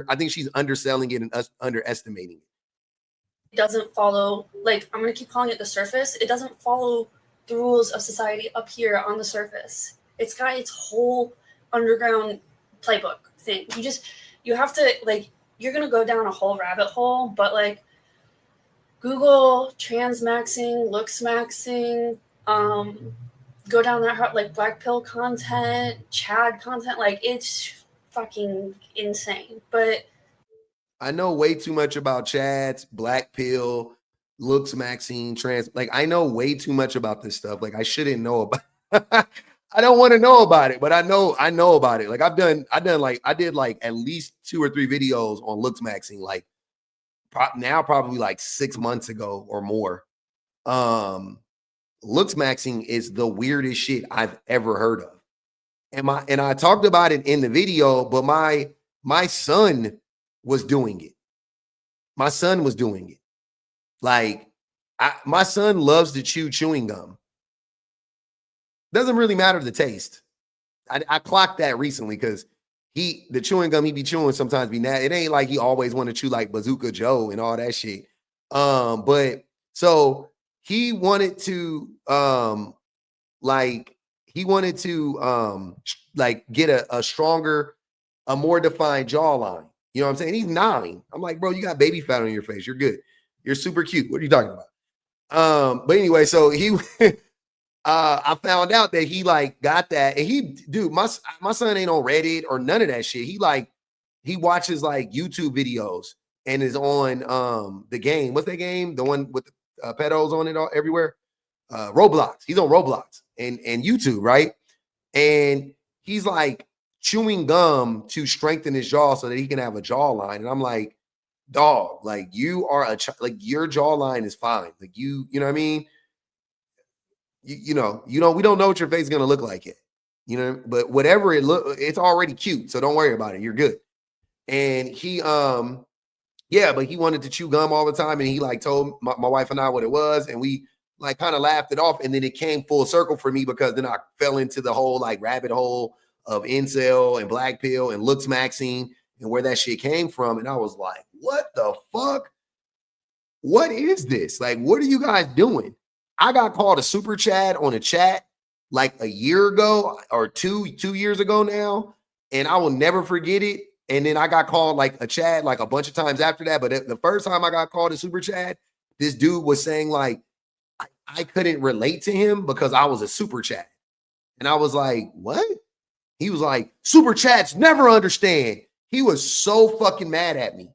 I think she's underselling it and underestimating it. It doesn't follow, like, I'm going to keep calling it the surface. It doesn't follow the rules of society up here on the surface. It's got its whole underground playbook thing. You have to, like, you're going to go down a whole rabbit hole, but like, Google transmaxing, looksmaxxing, go down that, like, black pill content, Chad content, like, it's fucking insane. But I know way too much about Chads, black pill, looksmaxxing, trans. Like, I know way too much about this stuff. Like, I shouldn't know about I don't want to know about it, but I know about it. Like, I did like at least 2 or 3 videos on looksmaxxing, like probably like 6 months ago or more. Looksmaxxing is the weirdest shit I've ever heard of. And I talked about it in the video, but my son was doing it. My son was doing it. Like, my son loves to chew chewing gum. Doesn't really matter the taste. I clocked that recently because the chewing gum he be chewing sometimes be nasty. It ain't like he always want to chew like Bazooka Joe and all that shit. But so he wanted to get a stronger, a more defined jawline. You know what I'm saying? He's 9. I'm like, bro, you got baby fat on your face. You're good. You're super cute. What are you talking about? But anyway, so he I found out that he like got that, and my son ain't on Reddit or none of that shit. He watches like YouTube videos and is on the game. What's that game? The one with the pedos on it everywhere. Roblox. He's on Roblox and YouTube, right? And he's like chewing gum to strengthen his jaw so that he can have a jawline. And I'm like, dog, like you are like your jawline is fine. Like you know what I mean? We don't know what your face is gonna look like yet, but whatever it's already cute. So don't worry about it. You're good. And he, but he wanted to chew gum all the time. And he like told my wife and I what it was. And we like kind of laughed it off. And then it came full circle for me because then I fell into the whole like rabbit hole of incel and black pill and looksmaxxing and where that shit came from. And I was like, what the fuck? What is this? Like, what are you guys doing? I got called a super Chad on a chat like a year ago or two years ago now. And I will never forget it. And then I got called like a Chad like a bunch of times after that. But the first time I got called a super Chad, this dude was saying like, I couldn't relate to him because I was a super Chad. And I was like, what? He was like, super Chads never understand. He was so fucking mad at me.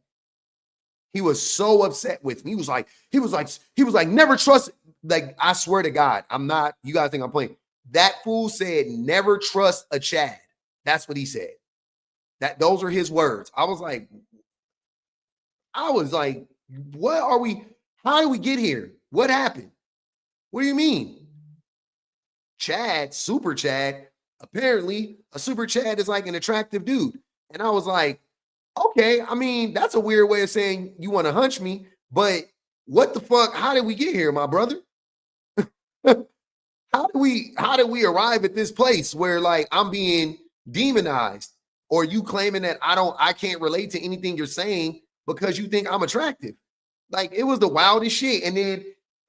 He was so upset with me. He was like, never trust. Like, I swear to God, I'm not, you guys think I'm playing. That fool said, never trust a Chad. That's what he said. Those are his words. I was like, what are we, how did we get here? What happened? What do you mean? Chad, super Chad, apparently a super Chad is like an attractive dude. And I was like, okay, I mean, that's a weird way of saying you want to hunch me, but what the fuck? How did we get here, my brother? How did we arrive at this place where like I'm being demonized or you claiming that I can't relate to anything you're saying because you think I'm attractive? Like it was the wildest shit. And then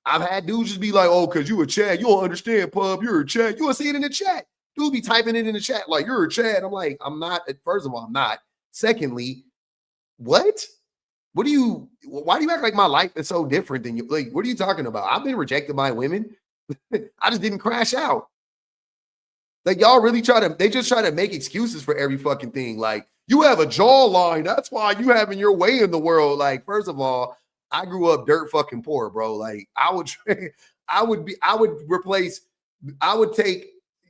I've had dudes just be like, oh, because you a Chad, you don't understand, pub, you're a Chad. You want to see it in the chat. Dudes be typing it in the chat like you're a Chad. I'm like, I'm not. First of all, I'm not. Secondly, what? Why do you act like my life is so different than you? Like, what are you talking about? I've been rejected by women. I just didn't crash out. Like y'all really they just try to make excuses for every fucking thing. Like you have a jawline. That's why you having your way in the world. Like, first of all, I grew up dirt fucking poor, bro. Like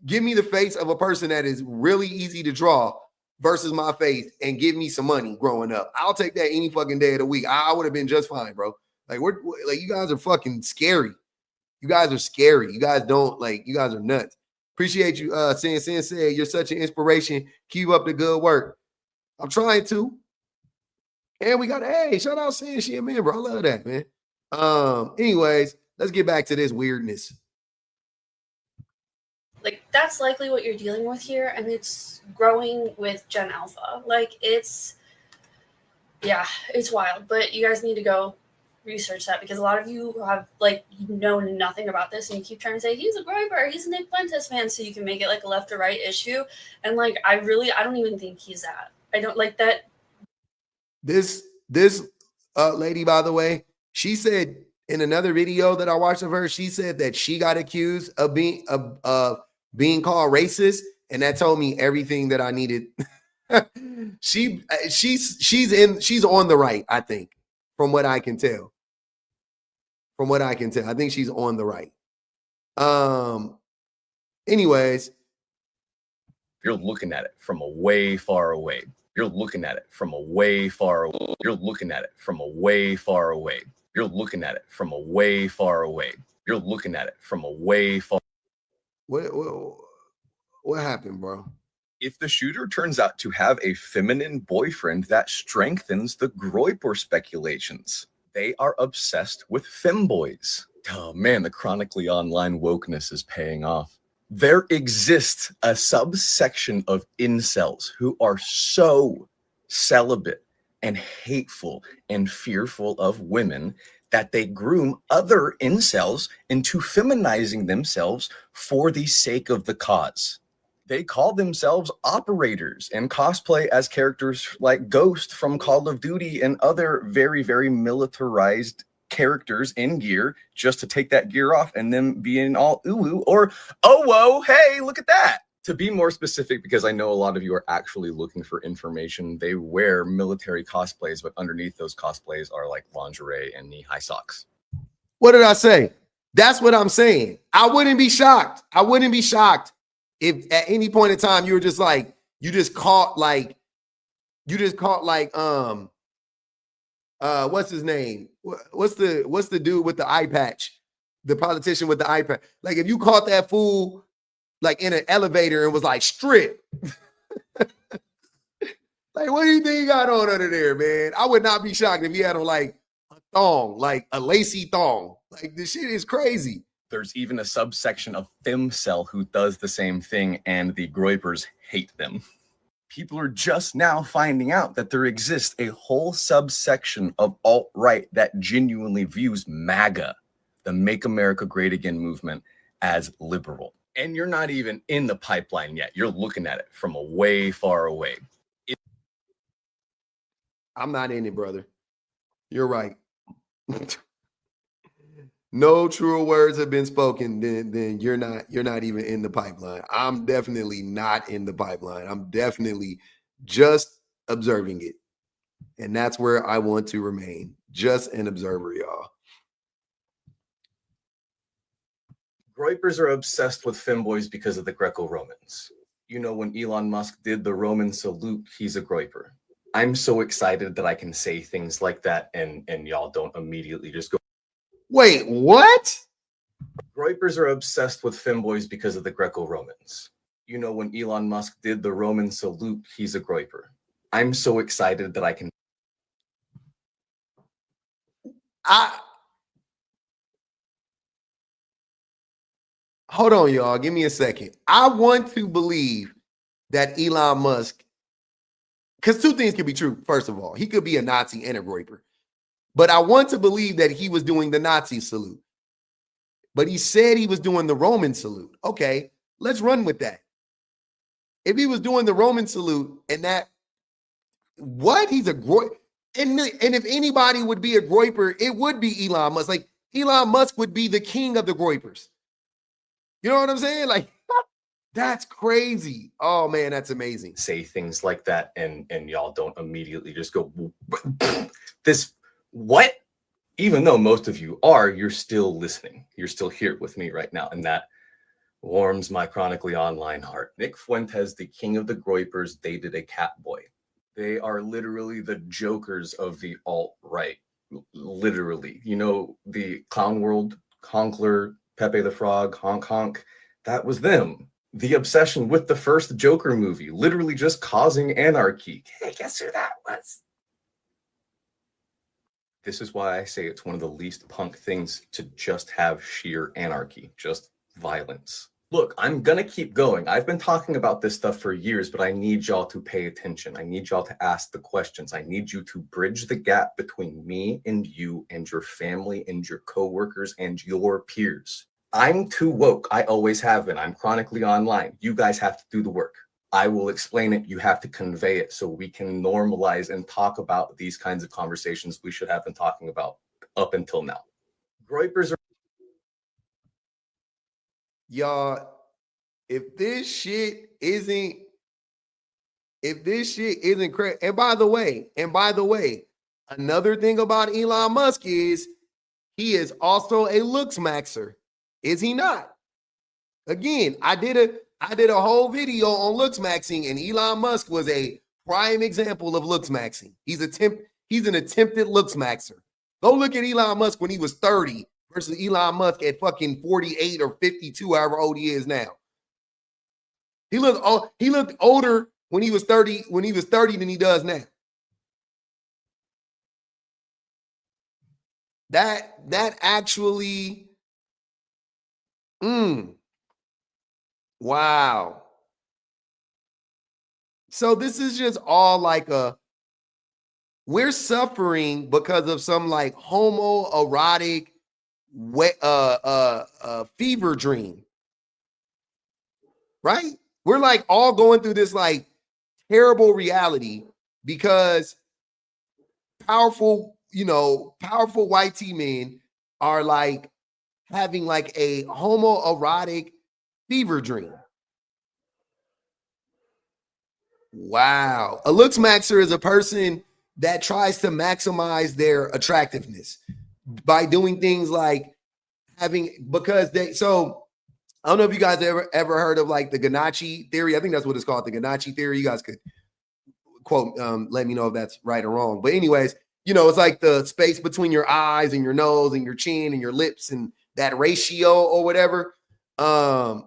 give me the face of a person that is really easy to draw versus my face and give me some money growing up. I'll take that any fucking day of the week. I would have been just fine, bro. Like you guys are fucking scary. You guys are scary. You guys are nuts. Appreciate you saying Sensei, you're such an inspiration. Keep up the good work. I'm trying to. And we got shout out saying she a member. I love that, man. Anyways, let's get back to this weirdness. Like, that's likely what you're dealing with here, and it's growing with Gen Alpha. Like, it's wild, but you guys need to go research that because a lot of you have, like, you know nothing about this, and you keep trying to say, he's a Groyber, he's a Nick Fuentes fan, so you can make it, like, a left or right issue, and, like, I don't even think he's that. I don't like that. This lady, by the way, she said in another video that I watched of her, she said that she got accused of being called racist, and that told me everything that I needed. She's on the right, I think, from what I can tell. I think she's on the right. Anyways, you're looking at it from a way far away. You're looking at it from a way far away. You're looking at it from a way far away. You're looking at it from a way far away. You're looking at it from a way far. What happened, bro? If the shooter turns out to have a feminine boyfriend, that strengthens the Groyper speculations. They are obsessed with femboys. Oh man, the chronically online wokeness is paying off. There exists a subsection of incels who are so celibate and hateful and fearful of women that they groom other incels into feminizing themselves for the sake of the cause. They call themselves operators and cosplay as characters like Ghost from Call of Duty and other very, very militarized characters in gear just to take that gear off and then being all ooh or oh whoa, hey, look at that. To be more specific, because I know a lot of you are actually looking for information, they wear military cosplays, but underneath those cosplays are like lingerie and knee-high socks. What did I say? That's what I'm saying. I wouldn't be shocked. I wouldn't be shocked if at any point in time you were just like, you just caught like what's his name? What's the dude with the eye patch? The politician with the eye patch. Like if you caught that fool like in an elevator and was like, strip. Like, what do you think he got on under there, man? I would not be shocked if he had on like a thong, like a lacy thong. Like, this shit is crazy. There's even a subsection of Femcel who does the same thing, and the groypers hate them. People are just now finding out that there exists a whole subsection of alt-right that genuinely views MAGA, the Make America Great Again movement, as liberal. And you're not even in the pipeline yet. You're looking at it from a way far away. I'm not in it, brother. You're right. No truer words have been spoken, then you're not even in the pipeline. I'm definitely not in the pipeline. I'm definitely just observing it. And that's where I want to remain. Just an observer, y'all. Groypers are obsessed with femboys because of the Greco-Romans. You know, when Elon Musk did the Roman salute, he's a groyper. I'm so excited that I can say things like that and y'all don't immediately just go, wait, what? Groypers are obsessed with femboys because of the Greco-Romans. You know, when Elon Musk did the Roman salute, he's a groyper. I'm so excited that I can. Hold on, y'all. Give me a second. I want to believe that Elon Musk, because two things can be true. First of all, he could be a Nazi and a groyper. But I want to believe that he was doing the Nazi salute. But he said he was doing the Roman salute. Okay, let's run with that. If he was doing the Roman salute and that, what? He's a groyper. And if anybody would be a groyper, it would be Elon Musk. Like, Elon Musk would be the king of the groypers. You know what I'm saying? Like, that's crazy. Oh, man, that's amazing. Say things like that and y'all don't immediately just go, this, what? Even though most of you are, you're still listening. You're still here with me right now. And that warms my chronically online heart. Nick Fuentes, the king of the groypers, dated a cat boy. They are literally the jokers of the alt-right. Literally. You know, the Clown World, Honkler, Pepe the Frog, Honk Honk, that was them. The obsession with the first Joker movie, literally just causing anarchy. Hey, guess who that was? This is why I say it's one of the least punk things to just have sheer anarchy, just violence. Look, I'm gonna keep going. I've been talking about this stuff for years, but I need y'all to pay attention. I need y'all to ask the questions. I need you to bridge the gap between me and you and your family and your coworkers and your peers. I'm too woke. I always have been. I'm chronically online. You guys have to do the work. I will explain it. You have to convey it so we can normalize and talk about these kinds of conversations we should have been talking about up until now. Groypers are... Y'all, if this shit isn't crazy, and by the way, another thing about Elon Musk is he is also a looksmaxxer. Is he not? Again, I did a whole video on looksmaxxing, and Elon Musk was a prime example of looksmaxxing. He's an attempted looksmaxxer. Go look at Elon Musk when he was 30 versus Elon Musk at fucking 48 or 52, however old he is now. He looked older when he was 30 than he does now. That actually, wow. So this is just all like we're suffering because of some like homoerotic fever dream, right? We're like all going through this like terrible reality because powerful white T men are like having like a homoerotic fever dream. Wow. A looksmaxxer is a person that tries to maximize their attractiveness by doing things like because so I don't know if you guys ever heard of like the Ganache theory. I think that's what it's called, the Ganache theory. You guys could quote, let me know if that's right or wrong. But anyways, you know, it's like the space between your eyes and your nose and your chin and your lips and that ratio or whatever. They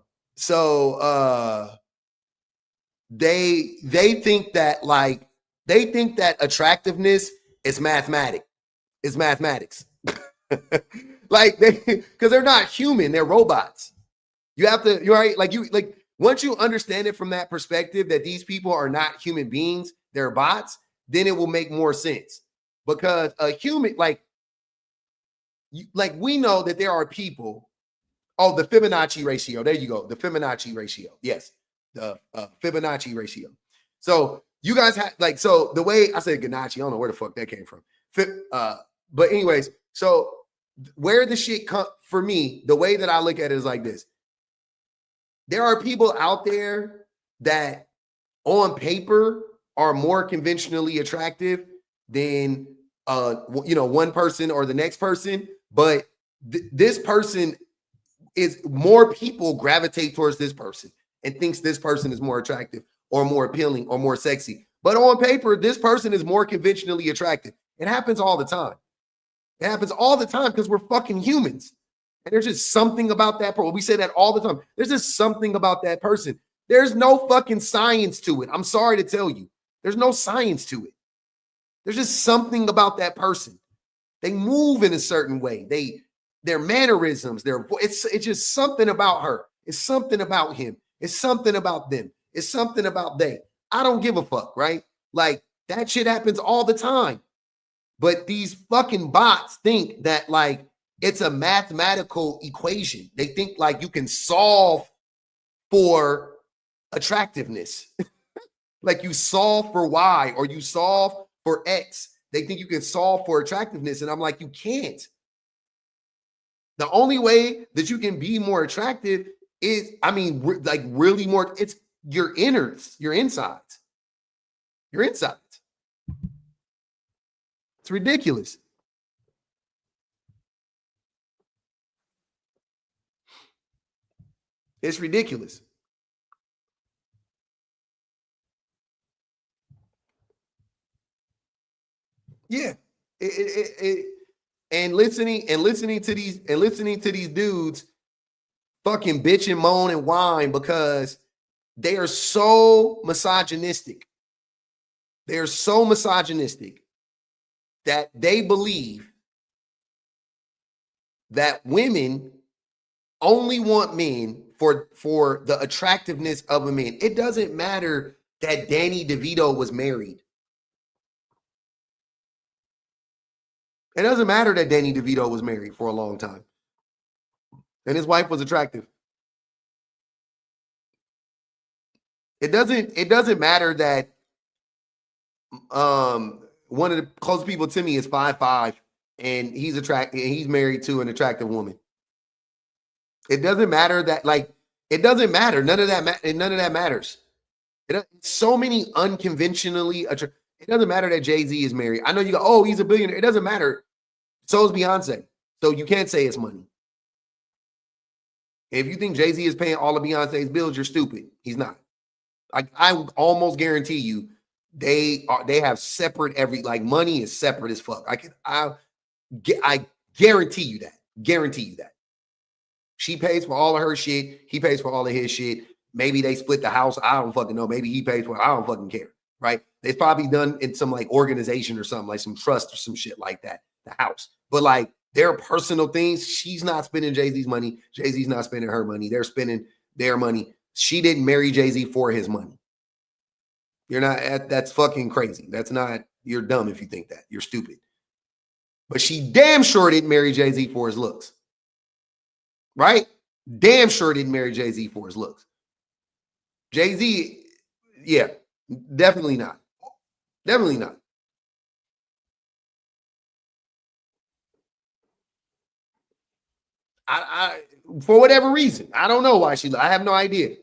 think that attractiveness is mathematics. It's mathematics. Like because they're not human, they're robots. You have to, you're right. Like once you understand it from that perspective, that these people are not human beings, they're bots, then it will make more sense. Because a human, like we know that there are people. Oh, the Fibonacci ratio. There you go. The Fibonacci ratio. Yes, the Fibonacci ratio. So you guys have so the way I said Ganache, I don't know where the fuck that came from. But anyways, so where the shit come for me, the way that I look at it is like this. There are people out there that on paper are more conventionally attractive than one person or the next person, but this person is more people gravitate towards this person and thinks this person is more attractive or more appealing or more sexy. But on paper, this person is more conventionally attractive. It happens all the time. It happens all the time because we're fucking humans. And there's just something about that person. We say that all the time. There's just something about that person. There's no fucking science to it. I'm sorry to tell you. There's no science to it. There's just something about that person. They move in a certain way. Their mannerisms, it's just something about her. It's something about him. It's something about them. It's something about they. I don't give a fuck, right? Like that shit happens all the time. But these fucking bots think that like it's a mathematical equation. They think like you can solve for attractiveness. Like you solve for Y or you solve for X. They think you can solve for attractiveness. And I'm like, you can't. The only way that you can be more attractive is, like really more, it's your innards, your insides. Your insides. It's ridiculous. It's ridiculous. Yeah. And listening to these dudes fucking bitch and moan and whine because they are so misogynistic. They're so misogynistic that they believe that women only want men for the attractiveness of a man. It doesn't matter that Danny DeVito was married. It doesn't matter that Danny DeVito was married for a long time. And his wife was attractive. It doesn't matter that one of the closest people to me is 5'5" and he's attractive and he's married to an attractive woman. It doesn't matter that, like, it doesn't matter. None of that matters. So many unconventionally attractive. It doesn't matter that Jay-Z is married. I know you go, oh, he's a billionaire. It doesn't matter. So is Beyonce. So you can't say it's money. If you think Jay-Z is paying all of Beyonce's bills, you're stupid. He's not. I almost guarantee you they have separate money is separate as fuck. I guarantee you that. Guarantee you that. She pays for all of her shit. He pays for all of his shit. Maybe they split the house. I don't fucking know. Maybe he pays for it. I don't fucking care. Right? It's probably done in some like organization or something, like some trust or some shit like that. The house. But like their personal things, she's not spending Jay-Z's money. Jay-Z's not spending her money. They're spending their money. She didn't marry Jay-Z for his money. You're not, that's fucking crazy. That's not, you're dumb if you think that. You're stupid. But she damn sure didn't marry Jay-Z for his looks. Right? Damn sure didn't marry Jay-Z for his looks. Jay-Z, yeah, definitely not. Definitely not. I for whatever reason, I don't know why I have no idea.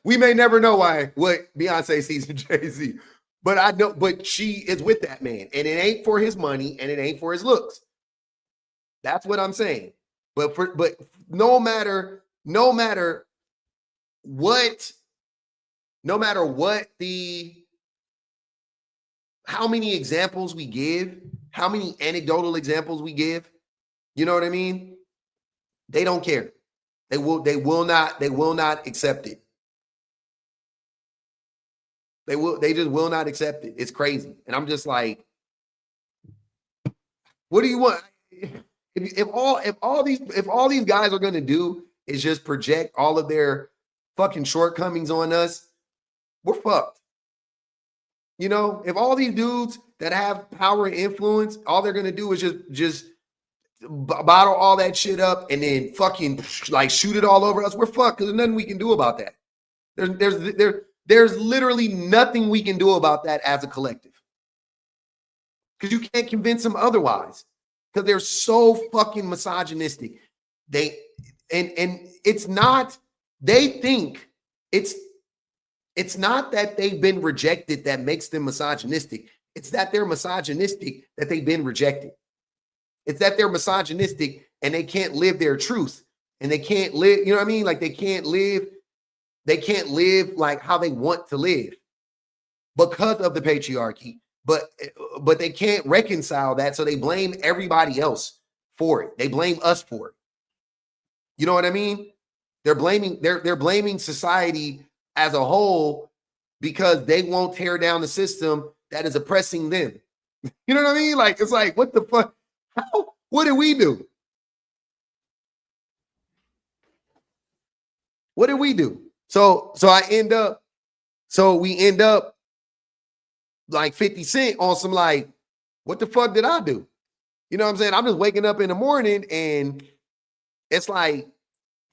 We may never know what Beyonce sees in Jay-Z, but I know, but she is with that man, and it ain't for his money and it ain't for his looks. That's what I'm saying. But no matter what how many examples we give, how many anecdotal examples we give, you know what I mean? They don't care. They will not accept it. They just will not accept it. It's crazy. And I'm just like, what do you want? If all these guys are gonna do is just project all of their fucking shortcomings on us, we're fucked. You know, if all these dudes that have power and influence, all they're gonna do is just bottle all that shit up and then fucking like shoot it all over us, we're fucked because there's nothing we can do about that. There's literally nothing we can do about that as a collective. Because you can't convince them otherwise. Because they're so fucking misogynistic. And it's not, they think it's not that they've been rejected that makes them misogynistic. It's that they're misogynistic that they've been rejected. It's that they're misogynistic and they can't live their truth. And they can't live, you know what I mean? Like they can't live like how they want to live because of the patriarchy. But they can't reconcile that, so they blame everybody else for it. They blame us for it. You know what I mean? They're blaming society as a whole because they won't tear down the system that is oppressing them. You know what I mean? Like it's like, what the fuck? How? What did we do? What did we do? So we end up like 50 Cent on some like, what the fuck did I do? You know what I'm saying? I'm just waking up in the morning and it's like,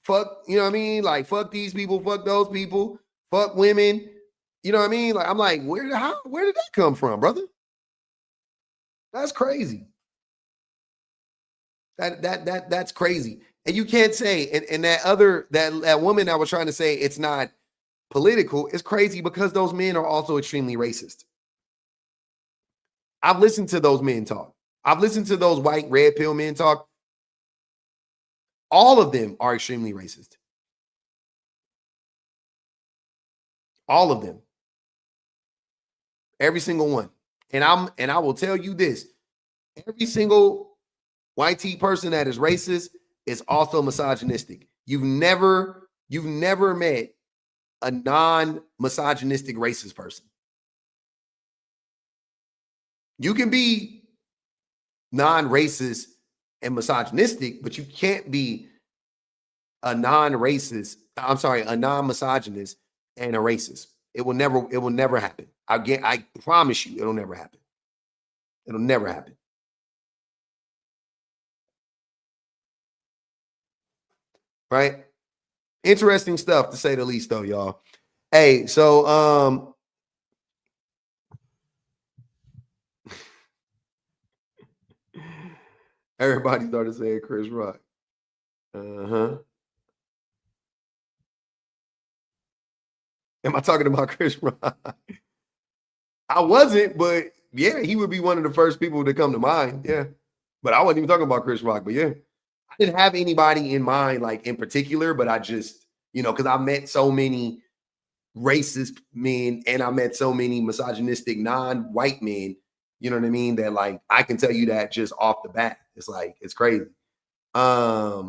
fuck, you know what I mean? Like, fuck these people, fuck those people, fuck women. You know what I mean? Like, I'm like, where did that come from, brother? That's crazy. That's crazy. And you can't say, and that woman that was trying to say it's not political, it's crazy because those men are also extremely racist. I've listened to those men talk. I've listened to those white red pill men talk. All of them are extremely racist. All of them. Every single one. And I will tell you this. Every single white tea person that is racist is also misogynistic. You've never met a non-misogynistic racist person. You can be non-racist and misogynistic, but you can't be a non-misogynist and a racist. It will never happen. I promise you, it'll never happen. It'll never happen. Right? Interesting stuff to say the least, though, y'all. Hey, so everybody started saying Chris Rock. Am I talking about Chris Rock? I wasn't, but yeah, he would be one of the first people to come to mind. Yeah. But I wasn't even talking about Chris Rock. But yeah, I didn't have anybody in mind, like in particular, but I just, because I met so many racist men and I met so many misogynistic non-white men, you know what I mean? That like, I can tell you that just off the bat. It's like, it's crazy. Yeah,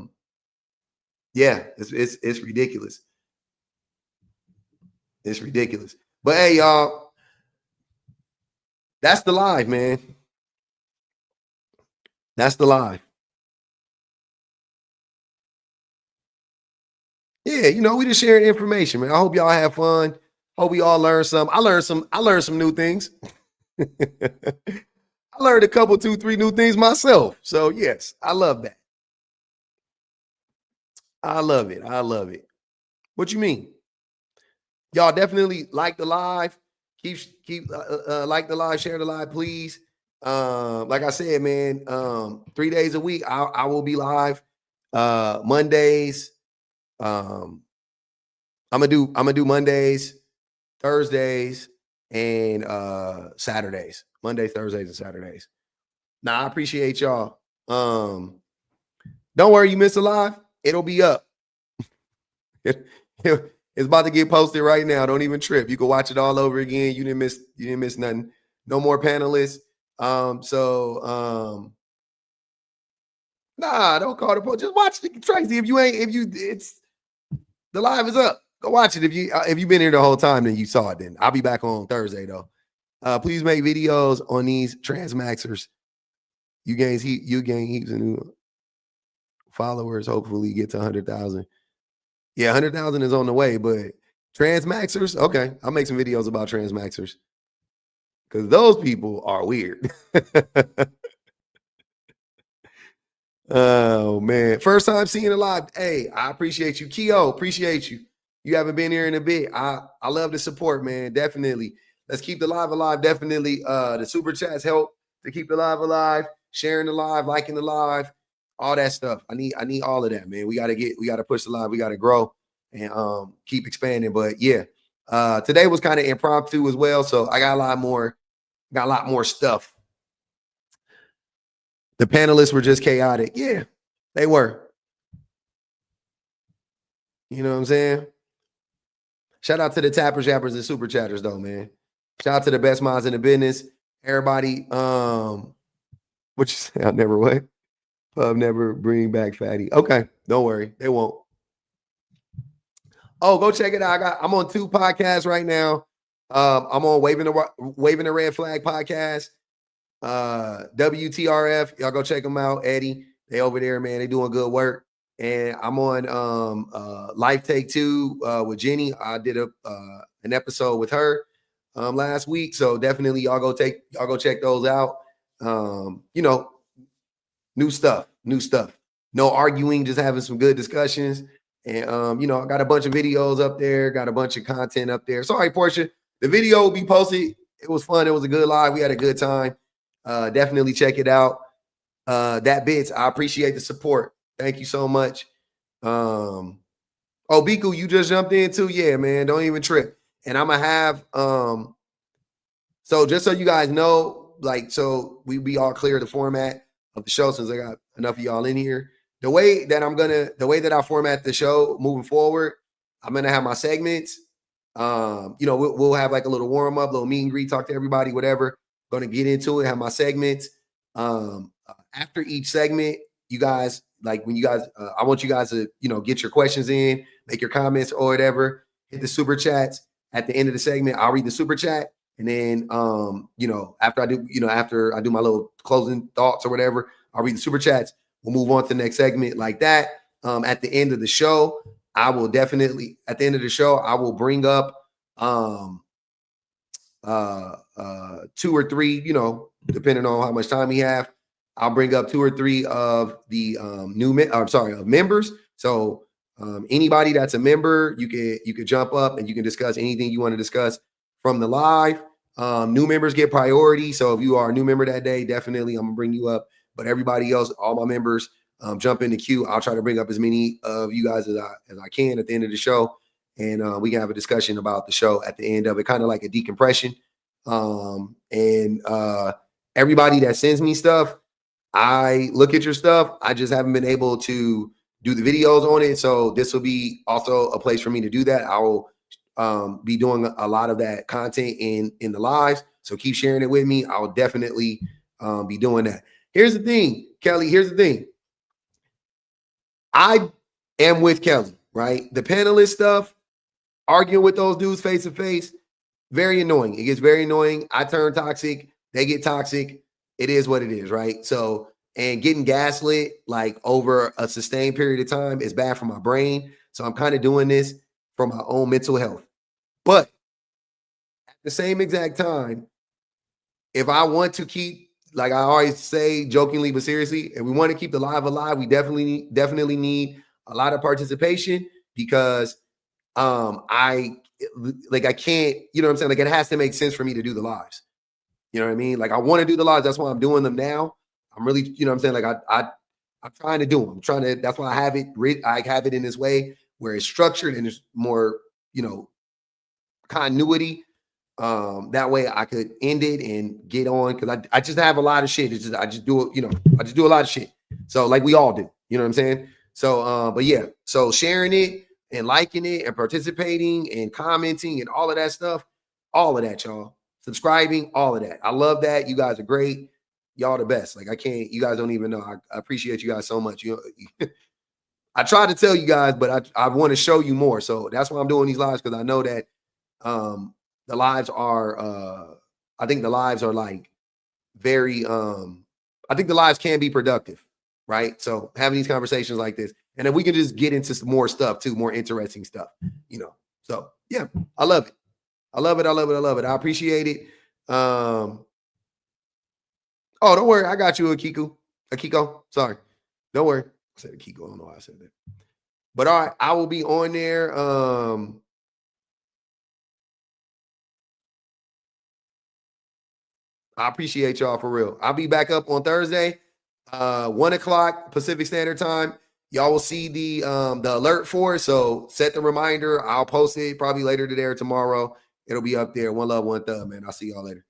it's ridiculous. It's ridiculous. But hey, y'all, that's the live, man. That's the live. Yeah, we just sharing information, man. I hope y'all have fun. Hope we all learn some. I learned some new things. I learned a couple, 2, 3 new things myself. So yes, I love that. I love it. I love it. What you mean? Y'all definitely like the live. Keep like the live, share the live, please. Like I said, man, 3 days a week, I will be live. Mondays. I'm gonna do Mondays, Thursdays, and Saturdays. Mondays, Thursdays, and Saturdays. Now I appreciate y'all. Don't worry, you missed a live. It'll be up. It's about to get posted right now. Don't even trip. You can watch it all over again. You didn't miss nothing. No more panelists. Nah, don't call the post. Just watch it, Tracy. It's the live is up. Go watch it. If you've been here the whole time, then you saw it. Then I'll be back on Thursday though. Please make videos on these transmaxers. You gain heaps of new followers. Hopefully, get to 100,000. Yeah, 100,000 is on the way. But transmaxers, okay, I'll make some videos about transmaxers because those people are weird. Oh man, first time seeing it live. Hey, I appreciate you, Keo. Appreciate you. You haven't been here in a bit. I love the support, man. Definitely. Let's keep the live alive. Definitely. The super chats help to keep the live alive. Sharing the live, liking the live, all that stuff. I need all of that, man. We gotta push the live. We gotta grow and keep expanding. But yeah, today was kind of impromptu as well. So I got a lot more stuff. The panelists were just chaotic. Yeah, they were. You know what I'm saying? Shout out to the tappers, yappers, and super chatters, though, man. Shout out to the best minds in the business. Everybody, what you say? I'll never what? Pub never bring back fatty. Okay, don't worry. They won't. Oh, go check it out. I'm on 2 podcasts right now. I'm on Waving the Red Flag podcast. WTRF, y'all go check them out. Eddie, they over there, man. They doing good work. And I'm on Life Take 2 with Jenny. I did an episode with her last week, so definitely y'all go check those out. You know, new stuff. No arguing, just having some good discussions. And you know, I got a bunch of videos up there, got a bunch of content up there. Sorry, Portia. The video will be posted. It was fun. It was a good live. We had a good time. Definitely check it out. That bits, I appreciate the support. Thank you so much. Oh, Biku, you just jumped in too. Yeah, man. Don't even trip. And I'm gonna have so just so you guys know, like, so we be all clear the format of the show since I got enough of y'all in here. The way that I format the show moving forward, I'm gonna have my segments. You know, we'll have like a little warm up, little meet and greet, talk to everybody, whatever. Gonna get into it, have my segments. After each segment, you guys, like when you guys, I want you guys to, you know, get your questions in, make your comments or whatever, hit the super chats. At the end of the segment, I'll read the super chat. And then, you know, after I do my little closing thoughts or whatever, I'll read the super chats. We'll move on to the next segment like that. At the end of the show, I will bring up 2 or 3, you know, depending on how much time we have. I'll bring up 2 or 3 of the members. So anybody that's a member, you could jump up and you can discuss anything you want to discuss from the live. New members get priority. So if you are a new member that day, definitely I'm gonna bring you up. But everybody else, all my members, jump in the queue. I'll try to bring up as many of you guys as I can at the end of the show. And we can have a discussion about the show at the end of it, kind of like a decompression. Everybody that sends me stuff, I look at your stuff. I just haven't been able to do the videos on it. So this will be also a place for me to do that. I will be doing a lot of that content in the lives. So keep sharing it with me. I'll definitely be doing that. Here's the thing, Kelly. Here's the thing. I am with Kelly, right? The panelist stuff, arguing with those dudes face to face, very annoying. It gets very annoying. I turn toxic. They get toxic. It is what it is, right? So, and getting gaslit like over a sustained period of time is bad for my brain. So I'm kind of doing this for my own mental health. But at the same exact time, if I want to keep, like I always say jokingly but seriously, if we want to keep the live alive, we definitely need a lot of participation because I can't, you know what I'm saying? Like it has to make sense for me to do the lives. You know what I mean? Like I want to do the lives. That's why I'm doing them now. I'm really, you know what I'm saying? Like I'm trying to do them. I'm trying to, that's why I have it in this way where it's structured and it's more, you know, continuity. That way I could end it and get on because I just have a lot of shit. It's just I just do a lot of shit. So like we all do. You know what I'm saying? So, but yeah, so sharing it and liking it and participating and commenting and all of that stuff, all of that, y'all. Subscribing, all of that. I love that. You guys are great. Y'all the best. Like, I can't, you guys don't even know. I appreciate you guys so much. You know, I tried to tell you guys, but I want to show you more. So that's why I'm doing these lives, because I know that the lives are I think the lives are like very I think the lives can be productive, right? So having these conversations like this, and then we can just get into some more stuff too, more interesting stuff, you know. So yeah, I love it. I love it. I love it. I love it. I appreciate it. Oh, don't worry. I got you, Akiko. Sorry. Don't worry. I said Akiko. I don't know why I said that. But all right, I will be on there. I appreciate y'all for real. I'll be back up on Thursday, 1 o'clock Pacific Standard Time. Y'all will see the alert for it. So set the reminder. I'll post it probably later today or tomorrow. It'll be up there. One love, one thug, man. I'll see y'all later.